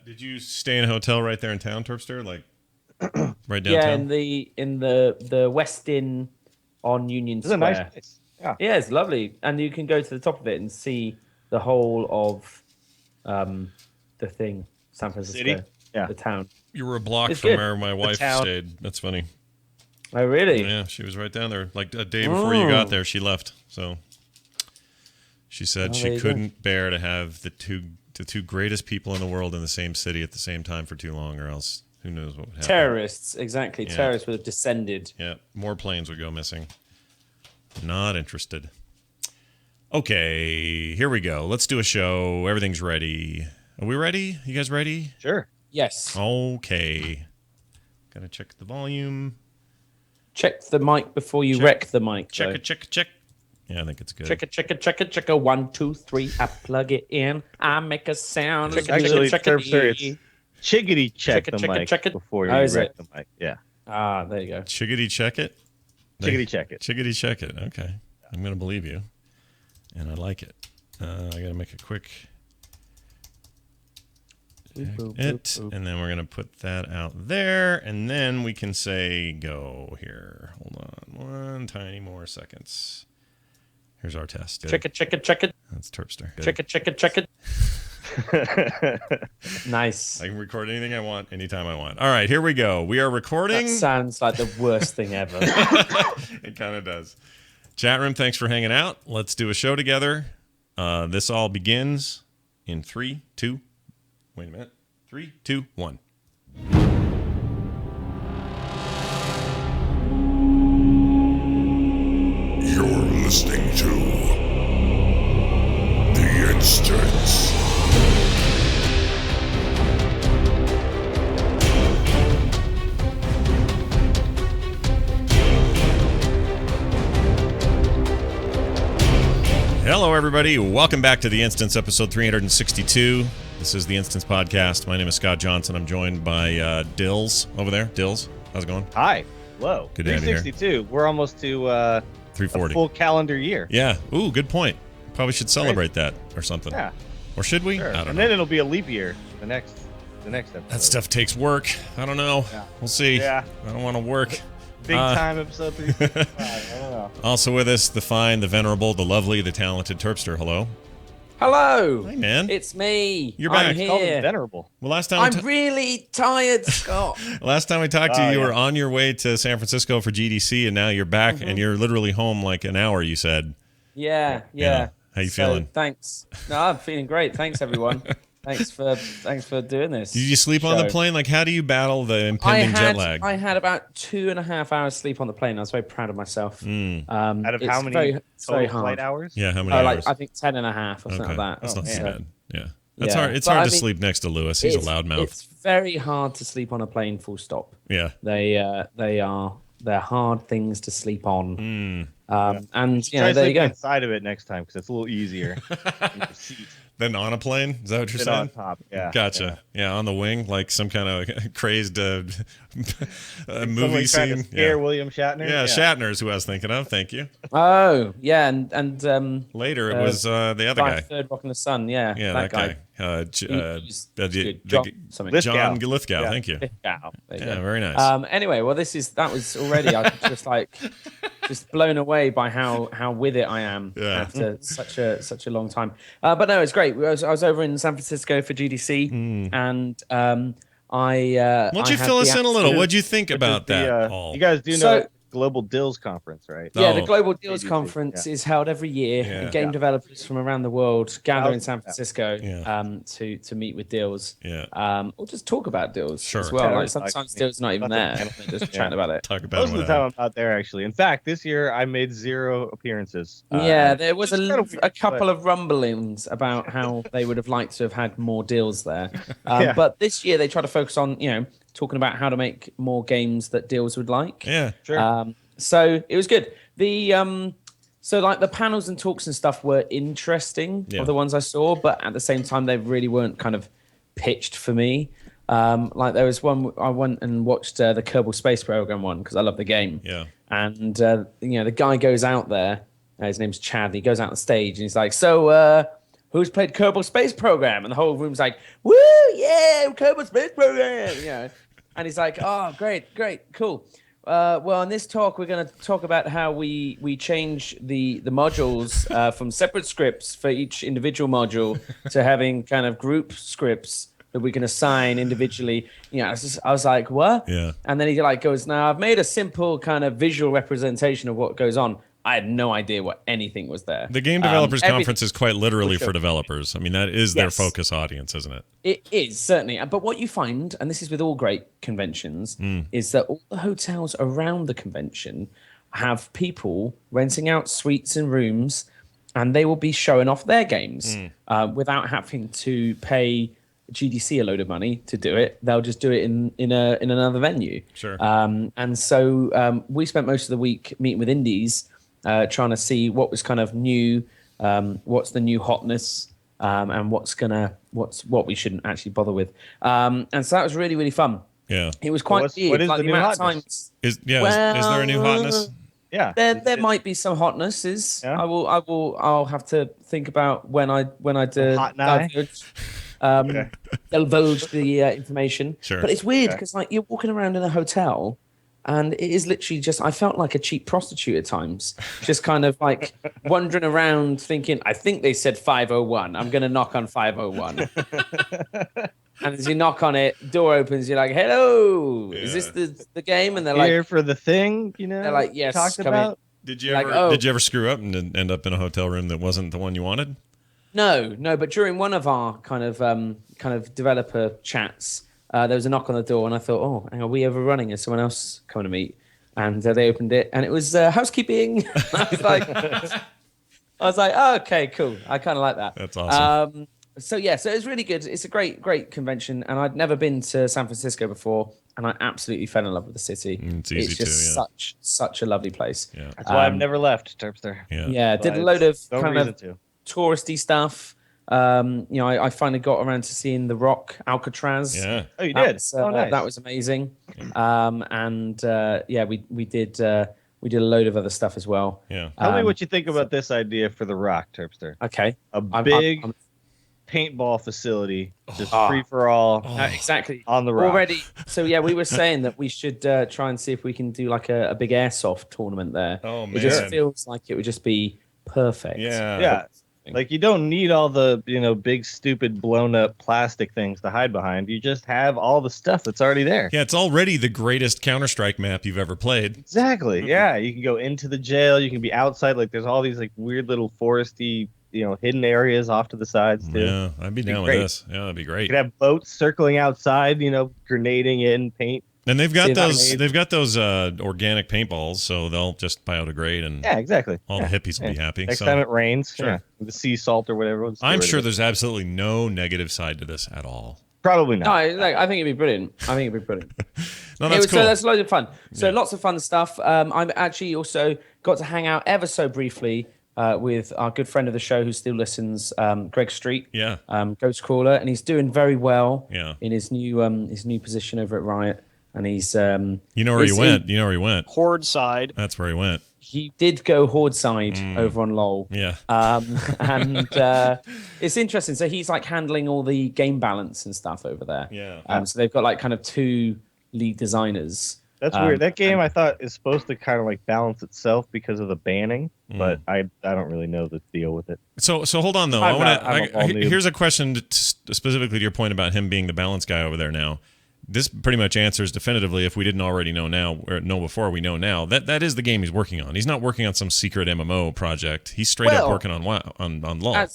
Did you stay in a hotel right there in town, Terpster? Like right Yeah, downtown? in the West Inn on Union This is a Square. nice place. Yeah. Yeah, it's lovely, and you can go to the top of it and see the whole of the thing, San Francisco, City? Yeah. the town. You were a block It's from good. where my wife town. stayed. That's funny. Oh, really? Yeah, she was right down there. Like a day before you got there, she left. So she said there she you go. couldn't bear to have the two greatest people in the world in the same city at the same time for too long, or else who knows what would happen. Terrorists, exactly. Yeah. Terrorists would have descended. Yeah, more planes would go missing. Not interested. Okay, here we go. Let's do a show. Everything's ready. Are we ready? You guys ready? Sure. Yes. Okay. Gotta check the volume. Check the mic before you wreck the mic. Check though. it, check it, check. Yeah, I think it's good. Check it. 1, 2, 3. I plug it in. I make a sound. Actually, check Terpster, it's chickadee check the mic check it. before you Oh, is wreck it? the mic. Yeah. Ah, there you go. Chickadee check it? Chickadee check it. Chickadee check it. Okay. I'm going to believe you. And I like it. I got to make a quick it. And then we're going to put that out there. And then we can say go here. Hold on. One tiny more seconds. Here's our test. Check it. That's Terpster. Good. Check it. Nice. I can record anything I want, anytime I want. All right, here we go. We are recording. That sounds like the worst thing ever. It kind of does. Chat room, thanks for hanging out. Let's do a show together. This all begins in 3, 2. Wait a minute. 3, 2, 1. You're listening to The Instance. Hello, everybody. Welcome back to The Instance, episode 362. This is The Instance Podcast. My name is Scott Johnson. I'm joined by Dills over there. Dills, how's it going? Hi. Hello. Good to have you here. 362. We're almost to 340. a full calendar year. Yeah. Ooh, good point. Probably should celebrate that or something. Yeah. Or should we? Sure. I don't And know. then it'll be a leap year. The next episode. That stuff takes work. I don't know. Yeah. We'll see. Yeah. I don't want to work. Big time episode 365. I don't know. Also with us, the fine, the venerable, the lovely, the talented Terpster. Hello. Hello. Hi, man. It's me. You're I'm back. Call them here. venerable. Well, last time I'm really tired, Scott. last time we talked to you, you yeah. were on your way to San Francisco for GDC, and now you're back, and you're literally home like an hour. You said. Yeah. How you feeling? Thanks. No, I'm feeling great. Thanks, everyone. thanks for doing this. Did you sleep on the show. plane? Like, how do you battle the impending jet lag? I had about 2.5 hours sleep on the plane. I was very proud of myself. Out of it's how many very, it's very total flight hard. hours? Yeah, how many Oh, hours? like I think 10.5 or something like that. That's not too So, bad. Yeah, that's Yeah. hard. It's But hard I to mean, sleep next to Lewis. He's a loudmouth. It's very hard to sleep on a plane. Full stop. Yeah. They're hard things to sleep on. And you Try know, there you sleeping go. inside of it next time because it's a little easier. in your seat. Then on a plane? Is that what you're Sit saying? on top. Yeah. Gotcha. Yeah, on the wing, like some kind of crazy movie Someone trying to scene. scare Yeah. William Shatner. Yeah, Shatner's who I was thinking of. Thank you. Oh yeah, and Later, it was the other guy. Third Rock in the Sun. Yeah, Yeah, that guy. He's good. John something. John Lithgow. Lithgow. Yeah. Thank you. Lithgow. There you Yeah, go. very nice. Anyway, well, that was already. I was just like, just blown away by how with it I am after such a long time. But no, it's great. I was over in San Francisco for GDC, and Why don't you fill us in a little? What'd you think about that? All? You guys do know So- Global Dills Conference, right? Yeah, Oh. the Global Deals GDC, Conference is held every year. Yeah. And game developers from around the world gather in San Francisco Yeah. to meet with deals. Yeah. Or just talk about deals Sure. as well. Yeah, Like sometimes deals not even there. They're just chatting about it. Talk about Most of the time I'm out there, actually. In fact, this year I made 0 appearances. Yeah, there was it's kind of weird, a couple of rumblings about how they would have liked to have had more deals there. Yeah. But this year they try to focus on, talking about how to make more games that deals would like. Yeah. Sure. So it was good. So like the panels and talks and stuff were interesting Yeah. of the ones I saw, but at the same time they really weren't kind of pitched for me. Like there was one I went and watched the Kerbal Space Program one because I love the game. Yeah. And the guy goes out there. His name's Chad. He goes out on stage and he's like, "So, who's played Kerbal Space Program? And the whole room's like, woo, yeah, Kerbal Space Program, you know. And he's like, oh, great, cool. Well, in this talk, we're going to talk about how we change the modules from separate scripts for each individual module to having kind of group scripts that we can assign individually. You know, I was like, what? Yeah. And then he like goes, now I've made a simple kind of visual representation of what goes on. I had no idea what anything was there. The Game Developers Conference is quite literally for developers. I mean, that is their focus audience, isn't it? It is, certainly. But what you find, and this is with all great conventions, is that all the hotels around the convention have people renting out suites and rooms, and they will be showing off their games without having to pay GDC a load of money to do it. They'll just do it in another venue. Sure. And so we spent most of the week meeting with indies, trying to see what was kind of new, what's the new hotness, and what we shouldn't actually bother with. And so that was really, really fun. Yeah. It was quite weird. What is like the new hotness? Is there a new hotness? Yeah. There might be some hotnesses. Yeah. I'll have to think about when I do divulge the information. Sure. But it's weird because like you're walking around in a hotel and it is literally just, I felt like a cheap prostitute at times, just kind of like wandering around thinking, I think they said 501. I'm going to knock on 501. And as you knock on it, door opens, you're like, hello, is this the game? And they're like, here for the thing, you know? They're like, yes, talked about. Did you ever screw up and end up in a hotel room that wasn't the one you wanted? No, but during one of our kind of developer chats, there was a knock on the door, and I thought, oh, hang on, are we overrunning? Is someone else coming to meet? And they opened it, and it was housekeeping. I was like, oh, okay, cool. I kind of like that. That's awesome. So it was really good. It's a great convention, and I'd never been to San Francisco before, and I absolutely fell in love with the city. It's easy just such a lovely place. Yeah. That's why I've never left Terpster. Yeah, did a load of touristy stuff. I finally got around to seeing the Rock Alcatraz. Yeah. Oh, you did? Nice. That was amazing. We did a load of other stuff as well. Yeah. Tell me what you think about this idea for the Rock, Terpster. Okay. A big paintball facility, just free for all. Exactly. On the Rock. Already. So we were saying that we should try and see if we can do like a big airsoft tournament there. Oh man. It just feels like it would just be perfect. Yeah. Like you don't need all the, big stupid blown up plastic things to hide behind. You just have all the stuff that's already there. Yeah, it's already the greatest Counter-Strike map you've ever played. Exactly. Yeah, you can go into the jail, you can be outside, like there's all these like weird little foresty, hidden areas off to the sides too. Yeah, I'd be down with this. Yeah, that'd be great. You could have boats circling outside, grenading in paint. And they've got those organic paintballs, so they'll just biodegrade, and exactly. All the hippies will be happy. Next time it rains, the sea salt or whatever. I'm sure there's absolutely no negative side to this at all. Probably not. No, I think it'd be brilliant. No, that's cool. So that's loads of fun. So lots of fun stuff. I'm actually also got to hang out ever so briefly with our good friend of the show who still listens, Greg Street. Yeah. Ghost Crawler, and he's doing very well. Yeah. In his new position over at Riot. And he's You know where he went. Horde side. That's where he went. He did go Horde side over on LoL. Yeah. And it's interesting. So he's like handling all the game balance and stuff over there. Yeah. So they've got like kind of two lead designers. That's weird. That game I thought is supposed to kind of like balance itself because of the banning, but I don't really know the deal with it. So hold on though. Here's a question specifically to your point about him being the balance guy over there now. This pretty much answers definitively, if we didn't already know now, or know before, we know now, that is the game he's working on. He's not working on some secret MMO project. He's straight up working on LoL.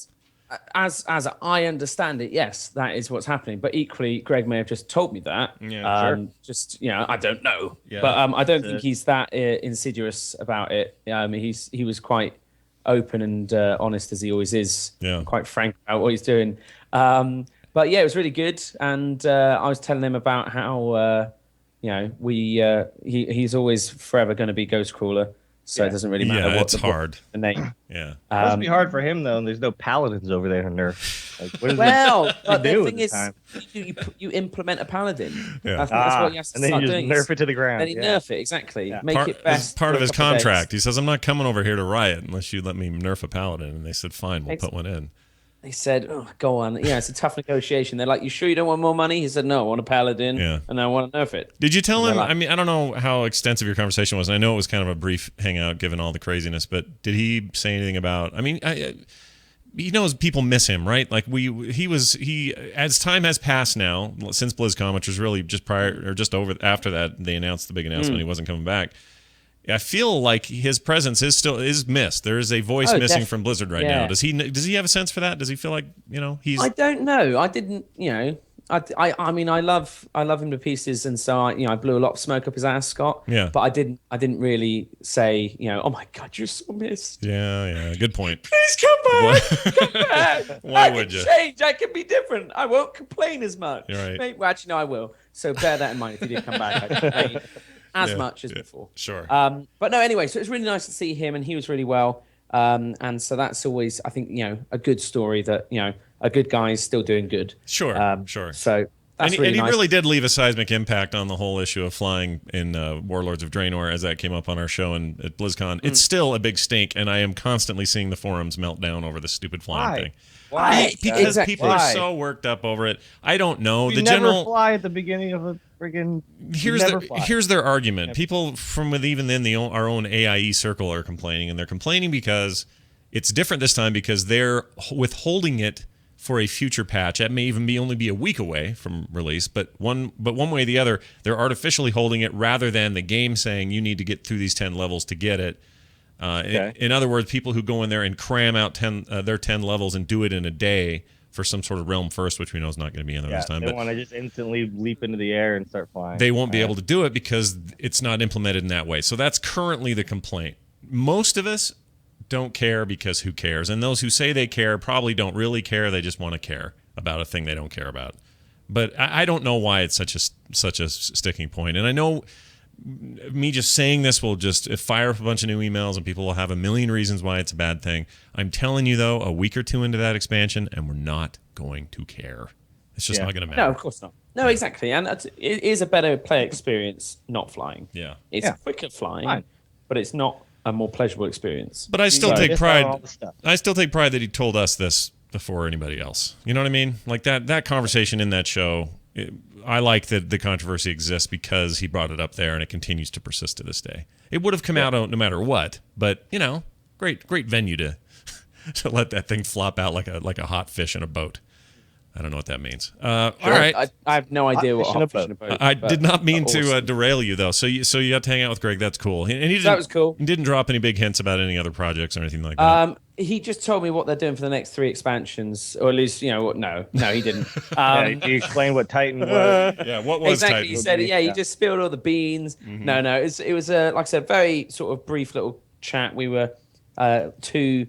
As I understand it, yes, that is what's happening. But equally, Greg may have just told me that. Yeah, sure. Just I don't know. Yeah. But I don't think he's that insidious about it. He was quite open and honest, as he always is. Yeah. Quite frank about what he's doing. But yeah, it was really good, and I was telling him about how he's always forever going to be Ghost Crawler, so it doesn't really matter what the name. Yeah, it must be hard for him though, and there's no paladins over there to nerf. Like, what is the thing is, you implement a paladin. Yeah. That's what you have to and then start you just doing. nerf it to the ground. Then you nerf it exactly. Yeah. Make it best. Part of his contract. He says, "I'm not coming over here to Riot unless you let me nerf a paladin." And they said, "Fine, we'll put one in." they said, "Oh, go on." Yeah, it's a tough negotiation. They're like, "You sure you don't want more money?" He said, "No, I want a paladin, and I want to nerf it." Did you tell him? Like, I mean, I don't know how extensive your conversation was. And I know it was kind of a brief hangout, given all the craziness. But did he say anything about? I mean, he knows people miss him, right? Like he as time has passed now since BlizzCon, which was really just prior or just over after that they announced the big announcement he wasn't coming back. I feel like his presence is missed. There is a voice missing from Blizzard right now. Does he have a sense for that? Does he feel like he's? I don't know. I didn't. I mean, I love him to pieces, and so I blew a lot of smoke up his ass, Scott. Yeah. But I didn't really say, oh my God, you're so missed. Yeah. Good point. Please come back. Come back. Why would you? Change. I can be different. I won't complain as much. You're right. Well, actually, no, I will. So bear that in mind. If he did come back, I'd complain as much as before. Sure. But no, anyway, so it's really nice to see him, and he was really well. And so that's always, I think, a good story that a good guy is still doing good. Sure. Sure. So that's and he nice. really did leave a seismic impact on the whole issue of flying in Warlords of Draenor, as that came up on our show and at BlizzCon. It's still a big stink, and I am constantly seeing the forums melt down over the stupid flying thing. Why? Because people are so worked up over it. I don't know. You never fly at the beginning of a friggin'. Here's their argument. People from even in our own AIE circle are complaining, and they're complaining because it's different this time because they're withholding it for a future patch. That may even only be a week away from release, but one way or the other, they're artificially holding it rather than the game saying you need to get through these 10 levels to get it. In other words, people who go in there and cram out their 10 levels and do it in a day for some sort of realm first, which we know is not going to be in there this time. They want to just instantly leap into the air and start flying. They won't be able to do it because it's not implemented in that way. So that's currently the complaint. Most of us don't care because who cares? And those who say they care probably don't really care. They just want to care about a thing they don't care about. But I don't know why it's such a sticking point. And I know me just saying this will just fire up a bunch of new emails and people will have a million reasons why it's a bad thing. I'm telling you, though, a week or two into that expansion, and we're not going to care. It's just not going to matter. No, of course not. No, exactly. And it is a better play experience not flying. Yeah. It's quicker flying, but it's not a more pleasurable experience. But I still take pride. I still take pride that he told us this before anybody else. You know what I mean? Like that conversation in that show, I like that the controversy exists because he brought it up there and it continues to persist to this day. It would have come out no matter what, but great venue to let that thing flop out like a hot fish in a boat. I don't know what that means. All right. I have no idea what hot fish in a boat. I did not mean to derail you though. So you got to hang out with Greg. That's cool. That was cool. He didn't drop any big hints about any other projects or anything like that. He just told me what they're doing for the next 3 expansions, or at least what. No, he didn't. He explained what Titan was. What was exactly? Titan? He said, he just spilled all the beans. Mm-hmm. No, it was like I said, very sort of brief little chat. We were two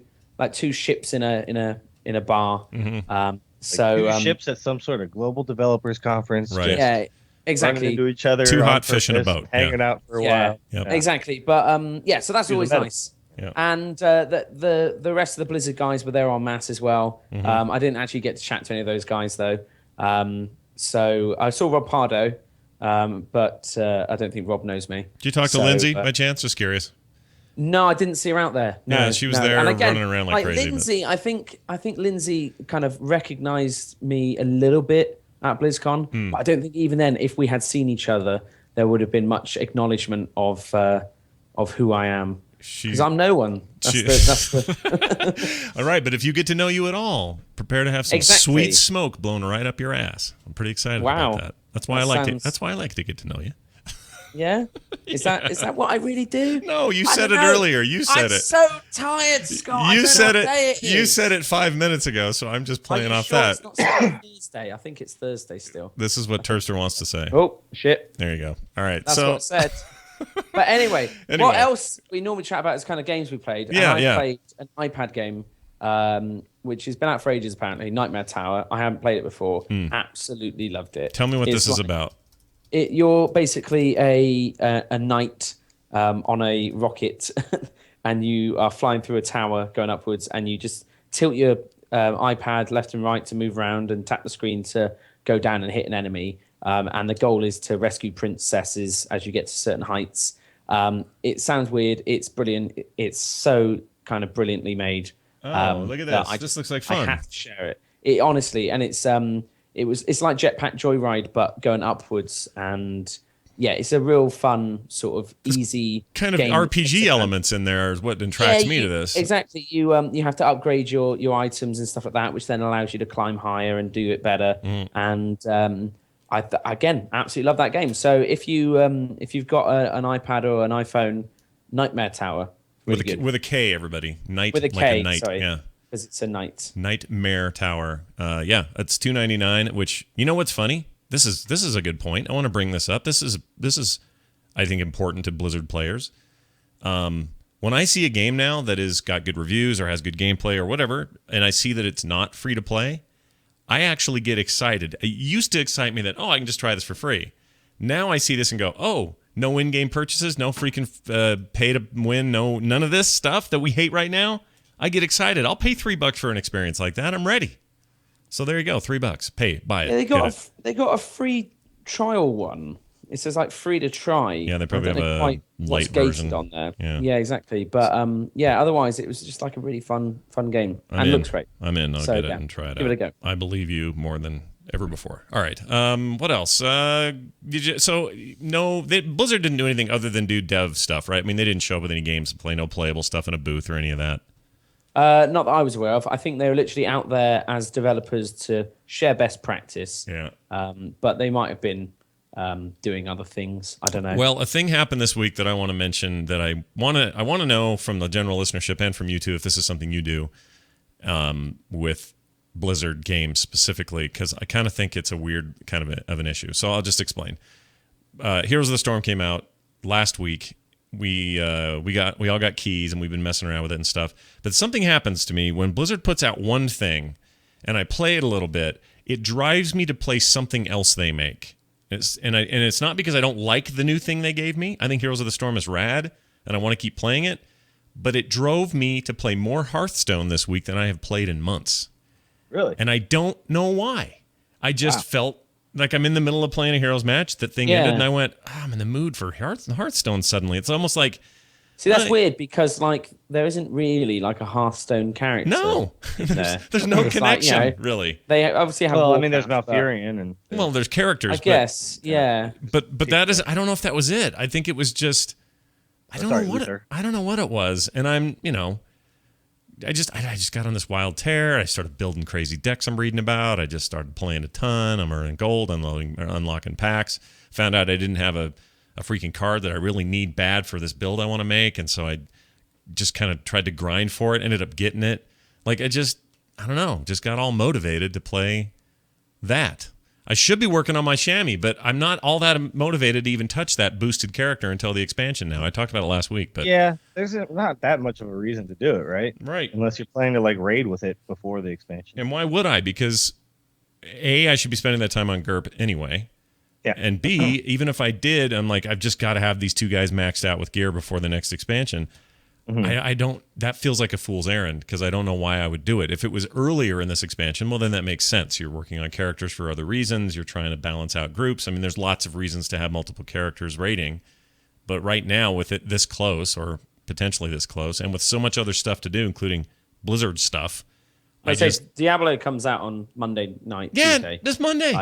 ships in a bar. Mm-hmm. So ships at some sort of global developers conference. Right. Yeah, exactly. Running into each other. 2 hot fish in a boat. Hanging out for a while. Yep. Exactly. But so that's always nice. Yeah. And the rest of the Blizzard guys were there en masse as well. Mm-hmm. I didn't actually get to chat to any of those guys though. So I saw Rob Pardo, but I don't think Rob knows me. Did you talk to Lindsay by chance? Just curious. No, I didn't see her out there. No, yeah, she was there and again, running around like crazy. Lindsay, I think Lindsay kind of recognized me a little bit at BlizzCon, but I don't think even then, if we had seen each other, there would have been much acknowledgement of who I am. Because I'm no one. That's the All right, but if you get to know you at all, prepare to have some sweet smoke blown right up your ass. I'm pretty excited about that. That's why I like to get to know you. Yeah? Is that what I really do? No, you said it earlier. You said it. I'm so tired, Scott. You said it. You said it 5 minutes ago, so I'm just playing off that. It's not Thursday. I think it's Thursday still. This is what Terster wants to say. Oh, shit. There you go. All right. That's what it said. But anyway, what else we normally chat about is kind of games we played. Yeah, I played an iPad game, which has been out for ages apparently, Nightmare Tower. I haven't played it before. Absolutely loved it. Tell me what this is about. You're basically a knight on a rocket, and you are flying through a tower going upwards, and you just tilt your iPad left and right to move around and tap the screen to go down and hit an enemy. And the goal is to rescue princesses as you get to certain heights. It sounds weird. It's brilliant. It's so kind of brilliantly made. Look at this. This looks like fun. I have to share it. It honestly, and it's like Jetpack Joyride, but going upwards, and yeah, it's a real fun sort of easy kind of RPG elements in there is what attracts me to this. Exactly. You have to upgrade your items and stuff like that, which then allows you to climb higher and do it better. And I again absolutely love that game. So if you've got an iPad or an iPhone, Nightmare Tower, really with a K, everybody. Night with a like K, a night. sorry, yeah. Because it's a night. Nightmare Tower. Yeah, it's $2.99. Which, you know what's funny? This is a good point. I want to bring this up. This is I think important to Blizzard players. When I see a game now that is got good reviews or has good gameplay or whatever, and I see that it's not free to play, I actually get excited. It used to excite me that, I can just try this for free. Now I see this and go, no in-game purchases, no freaking pay to win, none of this stuff that we hate right now. I get excited. I'll pay $3 for an experience like that. I'm ready. So there you go, $3. Buy it. Yeah, they got a free trial one. It says like free to try. Yeah, they probably have a light version on there. Yeah, exactly. But otherwise it was just like a really fun game and looks great. I'm in. I'll get it and try it out. Give it a go. I believe you more than ever before. All right. What else? Blizzard didn't do anything other than do dev stuff, right? I mean, they didn't show up with any games to play, no playable stuff in a booth or any of that. Not that I was aware of. I think they were literally out there as developers to share best practice. Yeah. But they might have been doing other things. I don't know. Well, a thing happened this week that I want to mention that I want to know from the general listenership and from you too if this is something you do with Blizzard games specifically, because I kind of think it's a weird kind of an issue. So I'll just explain. Heroes of the Storm came out last week. We all got keys and we've been messing around with it and stuff. But something happens to me when Blizzard puts out one thing and I play it a little bit. It drives me to play something else they make. It's not because I don't like the new thing they gave me. I think Heroes of the Storm is rad and I want to keep playing it. But it drove me to play more Hearthstone this week than I have played in months. Really? And I don't know why. I just felt like I'm in the middle of playing a Heroes match. That thing ended, and I went, I'm in the mood for Hearthstone suddenly. It's almost like... See, that's weird because, like, there isn't really, like, a Hearthstone character. No. There's no connection, really. They obviously have... Well, I mean, there's Malfurion and... Well, there's characters. I guess, yeah. But that is... I don't know if that was it. I think it was just... I don't know what it was. And I'm, I just got on this wild tear. I started building crazy decks I'm reading about. I just started playing a ton. I'm earning gold, unlocking packs. Found out I didn't have a freaking card that I really need bad for this build I want to make, and so I just kind of tried to grind for it. Ended up getting it. Like I don't know, just got all motivated to play that. I should be working on my chamois, but I'm not all that motivated to even touch that boosted character until the expansion now. I talked about it last week, but... Yeah, there's not that much of a reason to do it, right? Right. Unless you're planning to, like, raid with it before the expansion. And why would I? Because, A, I should be spending that time on GURP anyway. Yeah. And B, even if I did, I'm like, I've just got to have these two guys maxed out with gear before the next expansion. I don't... That feels like a fool's errand, because I don't know why I would do it. If it was earlier in this expansion, well, then that makes sense. You're working on characters for other reasons. You're trying to balance out groups. I mean, there's lots of reasons to have multiple characters raiding. But right now, with it this close, or potentially this close, and with so much other stuff to do, including Blizzard stuff... Diablo comes out on Monday night, Tuesday. This Monday.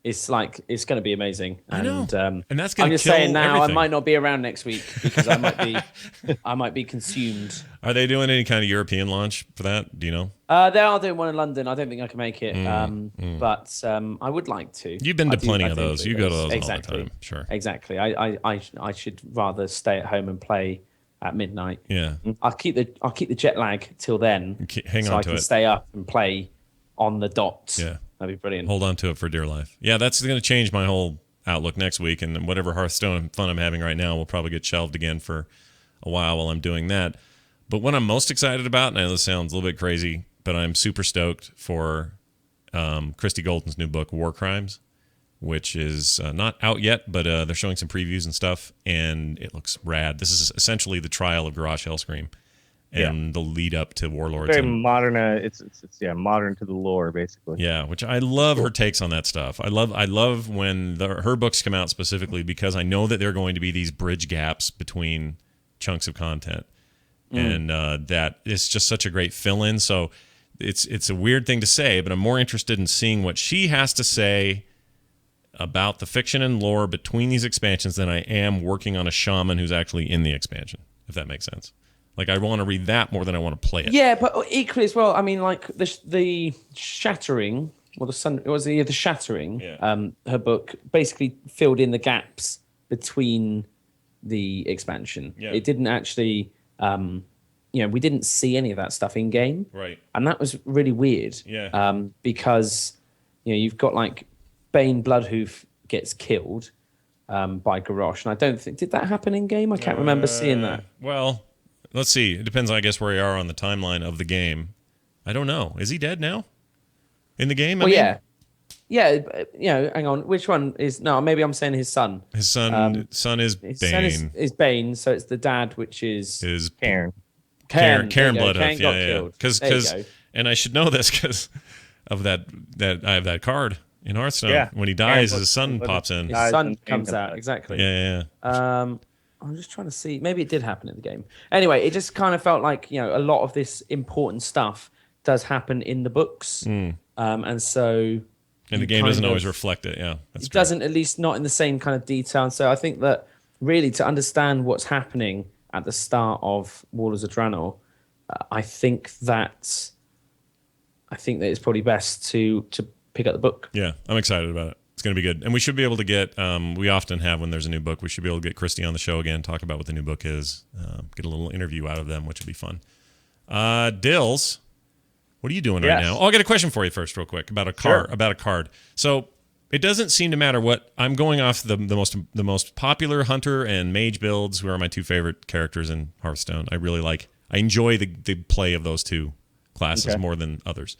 It's going to be amazing. I know. And that's I'm going to just kill saying now everything. I might not be around next week because I might be consumed. Are they doing any kind of European launch for that? Do you know? They are doing one in London. I don't think I can make it. But I would like to. You've been to plenty of those. You go to those all the time. Sure. Exactly. I should rather stay at home and play at midnight. Yeah. I'll keep the jet lag till then. Hang on to it. So I can stay up and play on the dot. Yeah. That'd be brilliant. Hold on to it for dear life. Yeah, that's going to change my whole outlook next week, and whatever Hearthstone fun I'm having right now will probably get shelved again for a while I'm doing that. But what I'm most excited about, and I know this sounds a little bit crazy, but I'm super stoked for Christy Golden's new book, War Crimes, which is not out yet, but they're showing some previews and stuff, and it looks rad. This is essentially the trial of Garrosh Hellscream. And the lead up to Warlords. Very modern. It's modern to the lore, basically. Yeah, which I love her takes on that stuff. I love when her books come out specifically because I know that there are going to be these bridge gaps between chunks of content. and that is just such a great fill-in. So it's a weird thing to say, but I'm more interested in seeing what she has to say about the fiction and lore between these expansions than I am working on a shaman who's actually in the expansion, if that makes sense. Like, I want to read that more than I want to play it. Yeah, but equally as well, I mean, like the Shattering, or the Shattering, her book basically filled in the gaps between the expansion. Yeah. It didn't actually, we didn't see any of that stuff in game. Right. And that was really weird. Yeah. Because, you've got like Bane Bloodhoof gets killed by Garrosh. And I don't think, did that happen in game? I can't remember seeing that. Well, let's see. It depends, I guess, where you are on the timeline of the game. I don't know. Is he dead now? In the game? Yeah. Yeah, hang on. Which one is... No, maybe I'm saying his son. His son is Bane. His son is Bane, so it's the dad, which is Cairn. Cairn Bloodhoof. Cairn got killed. Because, and I should know this because of that I have that card in Hearthstone. Yeah. When he dies, his son pops in. His son comes out, exactly. Yeah. I'm just trying to see. Maybe it did happen in the game. Anyway, it just kind of felt like, a lot of this important stuff does happen in the books. And so... And the game doesn't always reflect it, yeah. It doesn't, at least not in the same kind of detail. And so I think that really to understand what's happening at the start of Warlords of Draenor, I think that it's probably best to pick up the book. Yeah, I'm excited about it. It's going to be good. And we should be able to get, we often have when there's a new book, we should be able to get Christy on the show again, talk about what the new book is, get a little interview out of them, which would be fun. Dills, what are you doing right now? Oh, I got a question for you first, real quick, about a card. Sure. About a card. So it doesn't seem to matter what I'm going off the most popular hunter and mage builds, who are my two favorite characters in Hearthstone. I enjoy the play of those two classes more than others.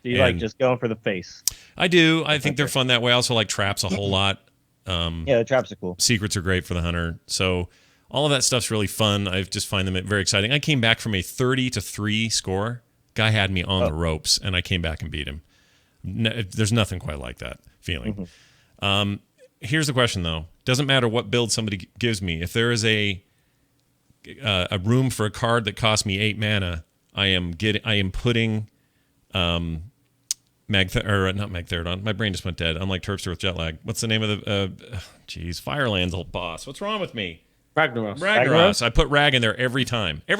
Do you like just going for the face? I do. I think they're fun that way. I also like traps a whole lot. The traps are cool. Secrets are great for the hunter. So all of that stuff's really fun. I just find them very exciting. I came back from a 30-3 score. Guy had me on the ropes, and I came back and beat him. There's nothing quite like that feeling. Here's the question, though. Doesn't matter what build somebody gives me. If there is a room for a card that costs me 8 mana, I am putting not Magtheridon. My brain just went dead. Unlike Terpster with jet lag. What's the name of the Fireland's old boss? What's wrong with me? Ragnaros. I put Rag in there every time. Yeah.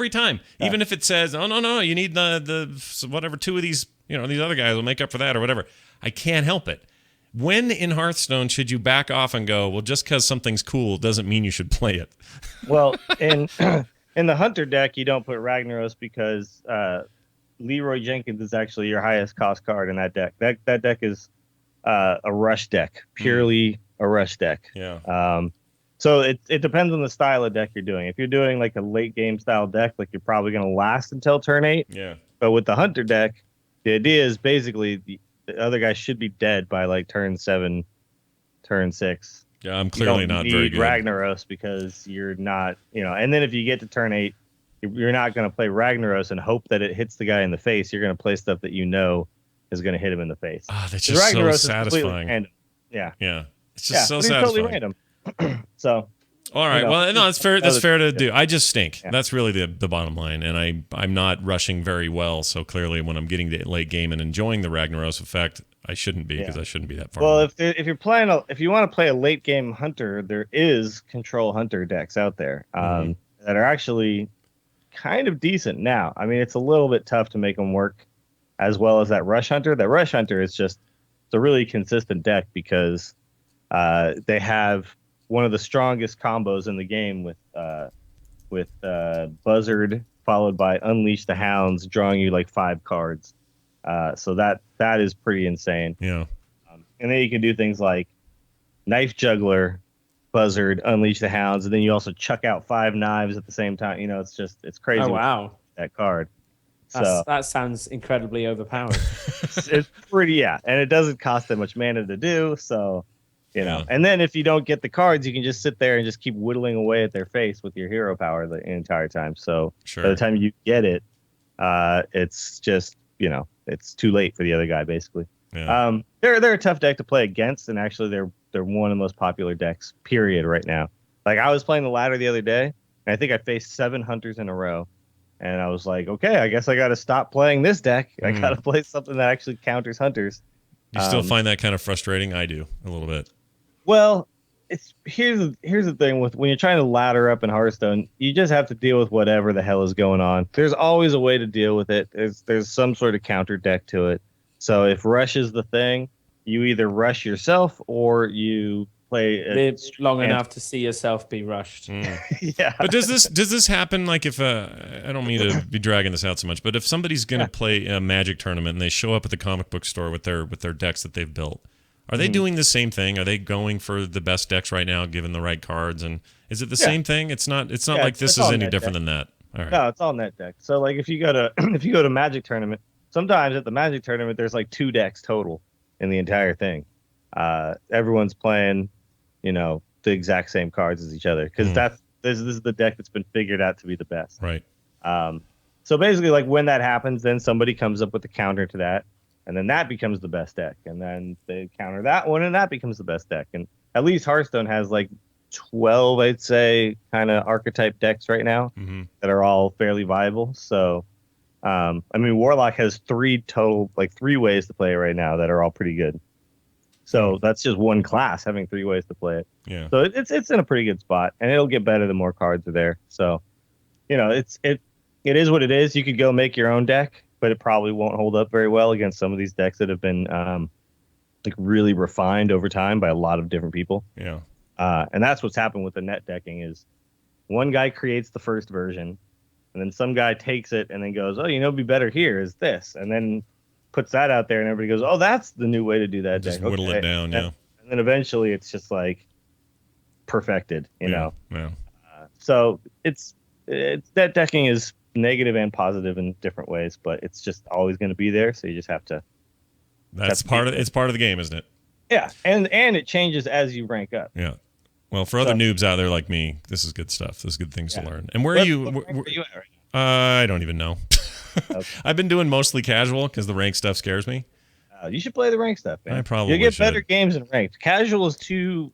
Even if it says, oh no, you need the whatever 2 of these, these other guys will make up for that or whatever. I can't help it. When in Hearthstone should you back off and go, well, just because something's cool doesn't mean you should play it? Well, in the Hunter deck, you don't put Ragnaros because Leroy Jenkins is actually your highest cost card in that deck. That deck is a rush deck, purely a rush deck. Yeah. So it depends on the style of deck you're doing. If you're doing like a late game style deck, like you're probably going to last until turn 8. Yeah. But with the Hunter deck, the idea is basically the other guy should be dead by like turn 7, turn 6. Yeah, I'm clearly not very good. Ragnaros because you're not, and then if you get to turn 8, you're not going to play Ragnaros and hope that it hits the guy in the face. You're going to play stuff that is going to hit him in the face. Ah, that's just so satisfying. Yeah. It's just so satisfying. Totally random. So, all right. Well, no, that's fair. That's fair to do. I just stink. Yeah. That's really the bottom line, and I'm not rushing very well. So clearly, when I'm getting to late game and enjoying the Ragnaros effect, I shouldn't be because I shouldn't be that far. Well, if you're playing if you want to play a late game hunter, there is control hunter decks out there that are actually kind of decent. Now, I mean, it's a little bit tough to make them work as well as that rush hunter. That rush hunter is just a really consistent deck because they have one of the strongest combos in the game with Buzzard followed by Unleash the Hounds, drawing you like 5 cards. So that is pretty insane. Yeah. And then you can do things like Knife Juggler, Buzzard, Unleash the Hounds, and then you also chuck out 5 knives at the same time. It's crazy. Oh wow, that card. That sounds incredibly overpowered. It's pretty, and it doesn't cost that much mana to do. So. And then if you don't get the cards, you can just sit there and just keep whittling away at their face with your hero power the entire time. So by the time you get it, it's just, it's too late for the other guy, basically. Yeah. They're a tough deck to play against, and actually they're one of the most popular decks, period, right now. Like I was playing the ladder the other day, and I think I faced 7 hunters in a row, And I was like, okay, I guess I got to stop playing this deck. I got to play something that actually counters hunters. You still find that kind of frustrating? I do a little bit. Well, here's the thing with when you're trying to ladder up in Hearthstone, you just have to deal with whatever the hell is going on. There's always a way to deal with it. There's some sort of counter deck to it. So if rush is the thing, you either rush yourself or you play live long enough to see yourself be rushed. Yeah. But does this happen? Like if I don't mean to be dragging this out so much, but if somebody's going to play a Magic tournament and they show up at the comic book store with their decks that they've built, are they doing the same thing? Are they going for the best decks right now, given the right cards? And is it the same thing? It's not like this is any different than that. All right. No, it's all net deck. So like if you go to Magic tournament, sometimes at the Magic tournament there's like 2 decks total in the entire thing. Everyone's playing, the exact same cards as each other because this is the deck that's been figured out to be the best. Right. So basically, like when that happens, then somebody comes up with a counter to that, and then that becomes the best deck, and then they counter that one, and that becomes the best deck. And at least Hearthstone has like 12, I'd say, kind of archetype decks right now that are all fairly viable. So, I mean, Warlock has 3 ways to play it right now that are all pretty good. So that's just one class having 3 ways to play it. Yeah. So it's in a pretty good spot, and it'll get better the more cards are there. So, it is what it is. You could go make your own deck, but it probably won't hold up very well against some of these decks that have been like really refined over time by a lot of different people. Yeah. And that's what's happened with the net decking is one guy creates the first version, and then some guy takes it and then goes, oh, it'd be better here is this, and then puts that out there, and everybody goes, "Oh, that's the new way to do that." Just deck. whittle it down, yeah. And then eventually, it's just like perfected, you know. Yeah. So it's that decking is negative and positive in different ways, but it's just always going to be there. So you just have to. It's part of the game, isn't it? Yeah, and it changes as you rank up. Yeah. Well, for other noobs out there like me, this is good stuff. This is good things to learn. And where are you? What rank are you at right now? I don't even know. Okay. I've been doing mostly casual because the rank stuff scares me. You should play the rank stuff, man. I probably You'll get should. better games in ranked. Casual is too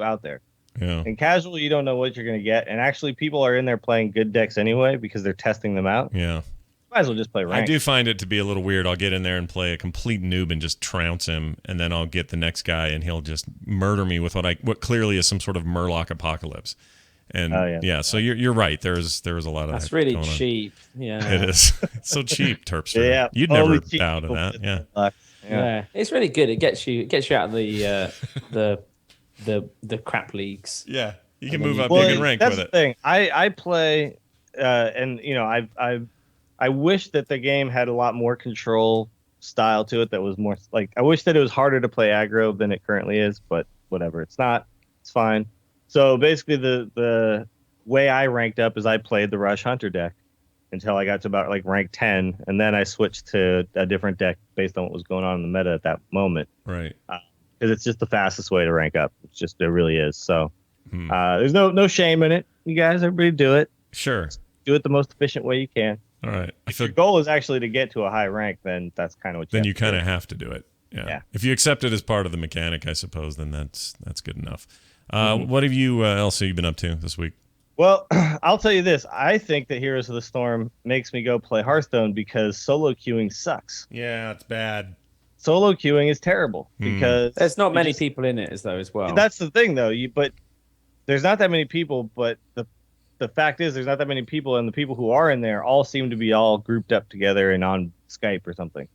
out there. Yeah. In casual, you don't know what you're going to get, and actually, people are in there playing good decks anyway because they're testing them out. Yeah. Might as well just play ranked. I do find it to be a little weird. I'll get in there and play a complete noob and just trounce him, and then I'll get the next guy and he'll just murder me with what clearly is some sort of Murloc apocalypse. And so you're right. There was a lot of that's really cheap. Yeah, it is. It's so cheap, Terpster. Yeah, you'd never bow to that. Yeah. Yeah, it's really good. It gets you out of the crap leagues. Yeah, you can move up. Well, you can rank that's with it. the thing. I play, and I wish that the game had a lot more control style to it. That was more like I wish that it was harder to play aggro than it currently is. But whatever, it's not. It's fine. So basically, the way I ranked up is I played the Rush Hunter deck until I got to about like rank 10, and then I switched to a different deck based on what was going on in the meta at that moment. Right. Because it's just the fastest way to rank up. It really is. So there's no shame in it. You guys, everybody do it. Sure. Do it the most efficient way you can. All right. If your goal is actually to get to a high rank, then that's kind of what you then you kind of have to do it. Yeah. If you accept it as part of the mechanic, I suppose, then that's good enough. What have you else have you been up to this week? Well, I'll tell you this. I think that Heroes of the Storm makes me go play Hearthstone because solo queuing sucks. Yeah, it's bad. Solo queuing is terrible because there's not many people in it as well. That's the thing, though. But there's not that many people. But the fact is, there's not that many people, and the people who are in there all seem to be all grouped up together and on Skype or something.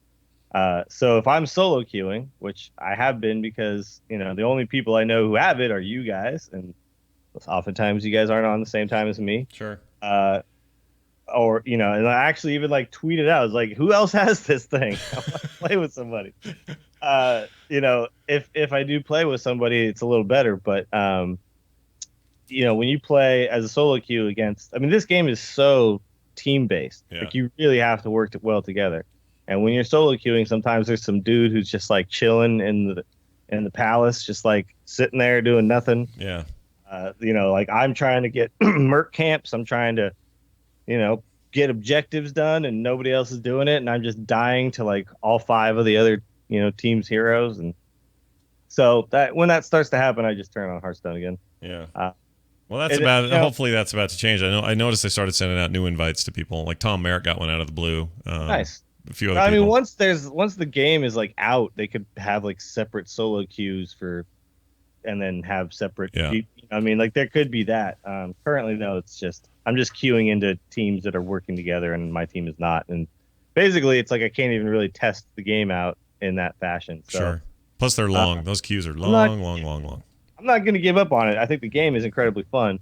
So if I'm solo queuing, which I have been because the only people I know who have it are you guys, and oftentimes you guys aren't on the same time as me. Sure. Or and I actually even like tweeted out, I was like, who else has this thing? I want to play with somebody. If I do play with somebody, it's a little better. But when you play as a solo queue against, this game is so team based. Yeah. Like you really have to work well together. And when you're solo queuing, sometimes there's some dude who's just like chilling in the palace, just like sitting there doing nothing. Yeah. Like I'm trying to get merc camps. I'm trying to, get objectives done, and nobody else is doing it, and I'm just dying to like all 5 of the other, team's heroes. And so that when that starts to happen, I just turn on Hearthstone again. Yeah. Well, that's hopefully that's about to change. I noticed they started sending out new invites to people. Like Tom Merritt got one out of the blue. Nice. A few other people. I mean, once the game is like out, they could have like separate solo queues and then have separate. Yeah. I mean, like there could be that. Currently, though, it's just I'm just queuing into teams that are working together, and my team is not. And basically, it's like I can't even really test the game out in that fashion. So, sure. Plus, they're long. Those queues are long. I'm not going to give up on it. I think the game is incredibly fun,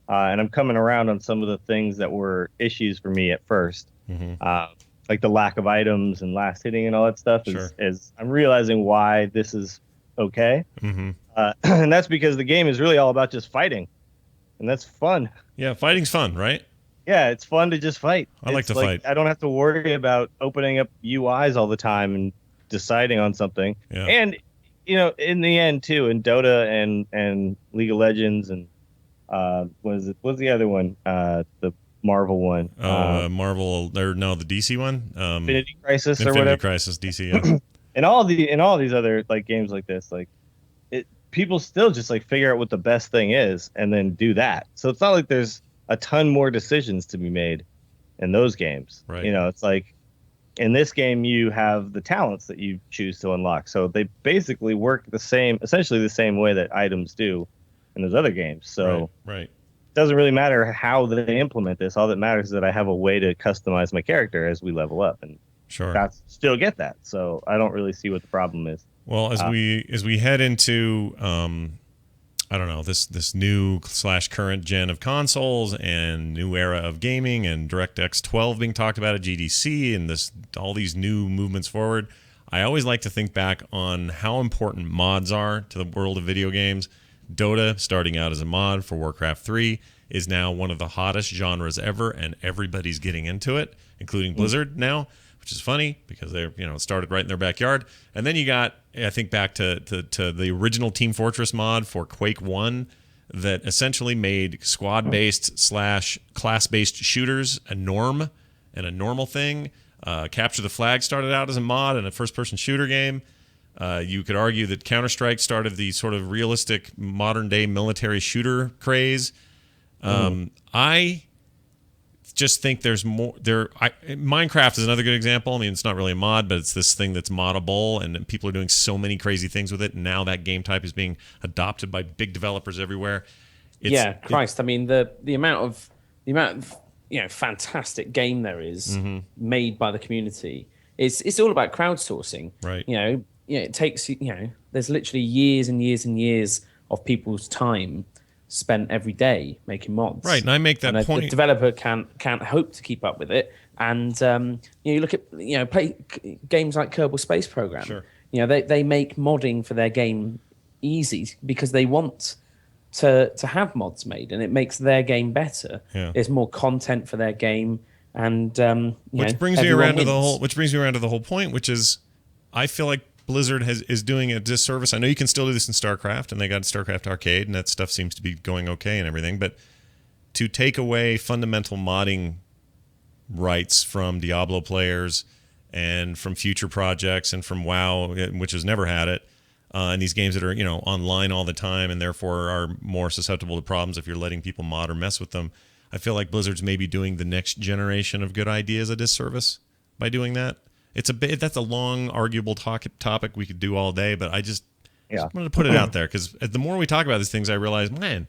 and I'm coming around on some of the things that were issues for me at first, like the lack of items and last hitting and all that stuff. Is I'm realizing why this is okay, and that's because the game is really all about just fighting, and that's fun. Yeah, fighting's fun, right? Yeah, it's fun to just fight. I like to fight. I don't have to worry about opening up UIs all the time and deciding on something. Yeah. And in the end too, in Dota and League of Legends and what's the other one? The Marvel one. Marvel the DC one. Infinity Crisis or whatever. Infinity Crisis, DC. Yeah. and all these other like games like this, like people still just like figure out what the best thing is and then do that. So it's not like there's a ton more decisions to be made in those games. Right. It's like in this game you have the talents that you choose to unlock. So they basically work essentially the same way that items do in those other games. So right. It doesn't really matter how they implement this. All that matters is that I have a way to customize my character as we level up, and still get that. So I don't really see what the problem is. Well, as we head into I don't know, this new / current gen of consoles and new era of gaming and DirectX 12 being talked about at GDC and all these new movements forward, I always like to think back on how important mods are to the world of video games. Dota, starting out as a mod for Warcraft 3, is now one of the hottest genres ever, and everybody's getting into it, including Blizzard now, which is funny because they're it started right in their backyard. And then you got, I think, back to the original Team Fortress mod for Quake 1 that essentially made squad-based / class-based shooters a norm and a normal thing. Capture the Flag started out as a mod and a first-person shooter game. You could argue that Counter-Strike started the sort of realistic modern-day military shooter craze. I just think there's more there. Minecraft is another good example. I mean, it's not really a mod, but it's this thing that's moddable, and people are doing so many crazy things with it. And now that game type is being adopted by big developers everywhere. I mean, the amount of fantastic game there is made by the community. It's all about crowdsourcing, right? It takes there's literally years and years and years of people's time spent every day making mods. Right, and I make that point. The developer can't hope to keep up with it. And you look at play games like Kerbal Space Program. Sure. They make modding for their game easy because they want to have mods made, and it makes their game better. Yeah. There's more content for their game, and which brings me around to the whole point, which is I feel like Blizzard is doing a disservice. I know you can still do this in StarCraft, and they got StarCraft Arcade, and that stuff seems to be going okay and everything. But to take away fundamental modding rights from Diablo players and from future projects and from WoW, which has never had it, and these games that are online all the time and therefore are more susceptible to problems if you're letting people mod or mess with them, I feel like Blizzard's maybe doing the next generation of good ideas a disservice by doing that. That's a long, arguable topic we could do all day, but I just wanted to put it out there because the more we talk about these things, I realize, man,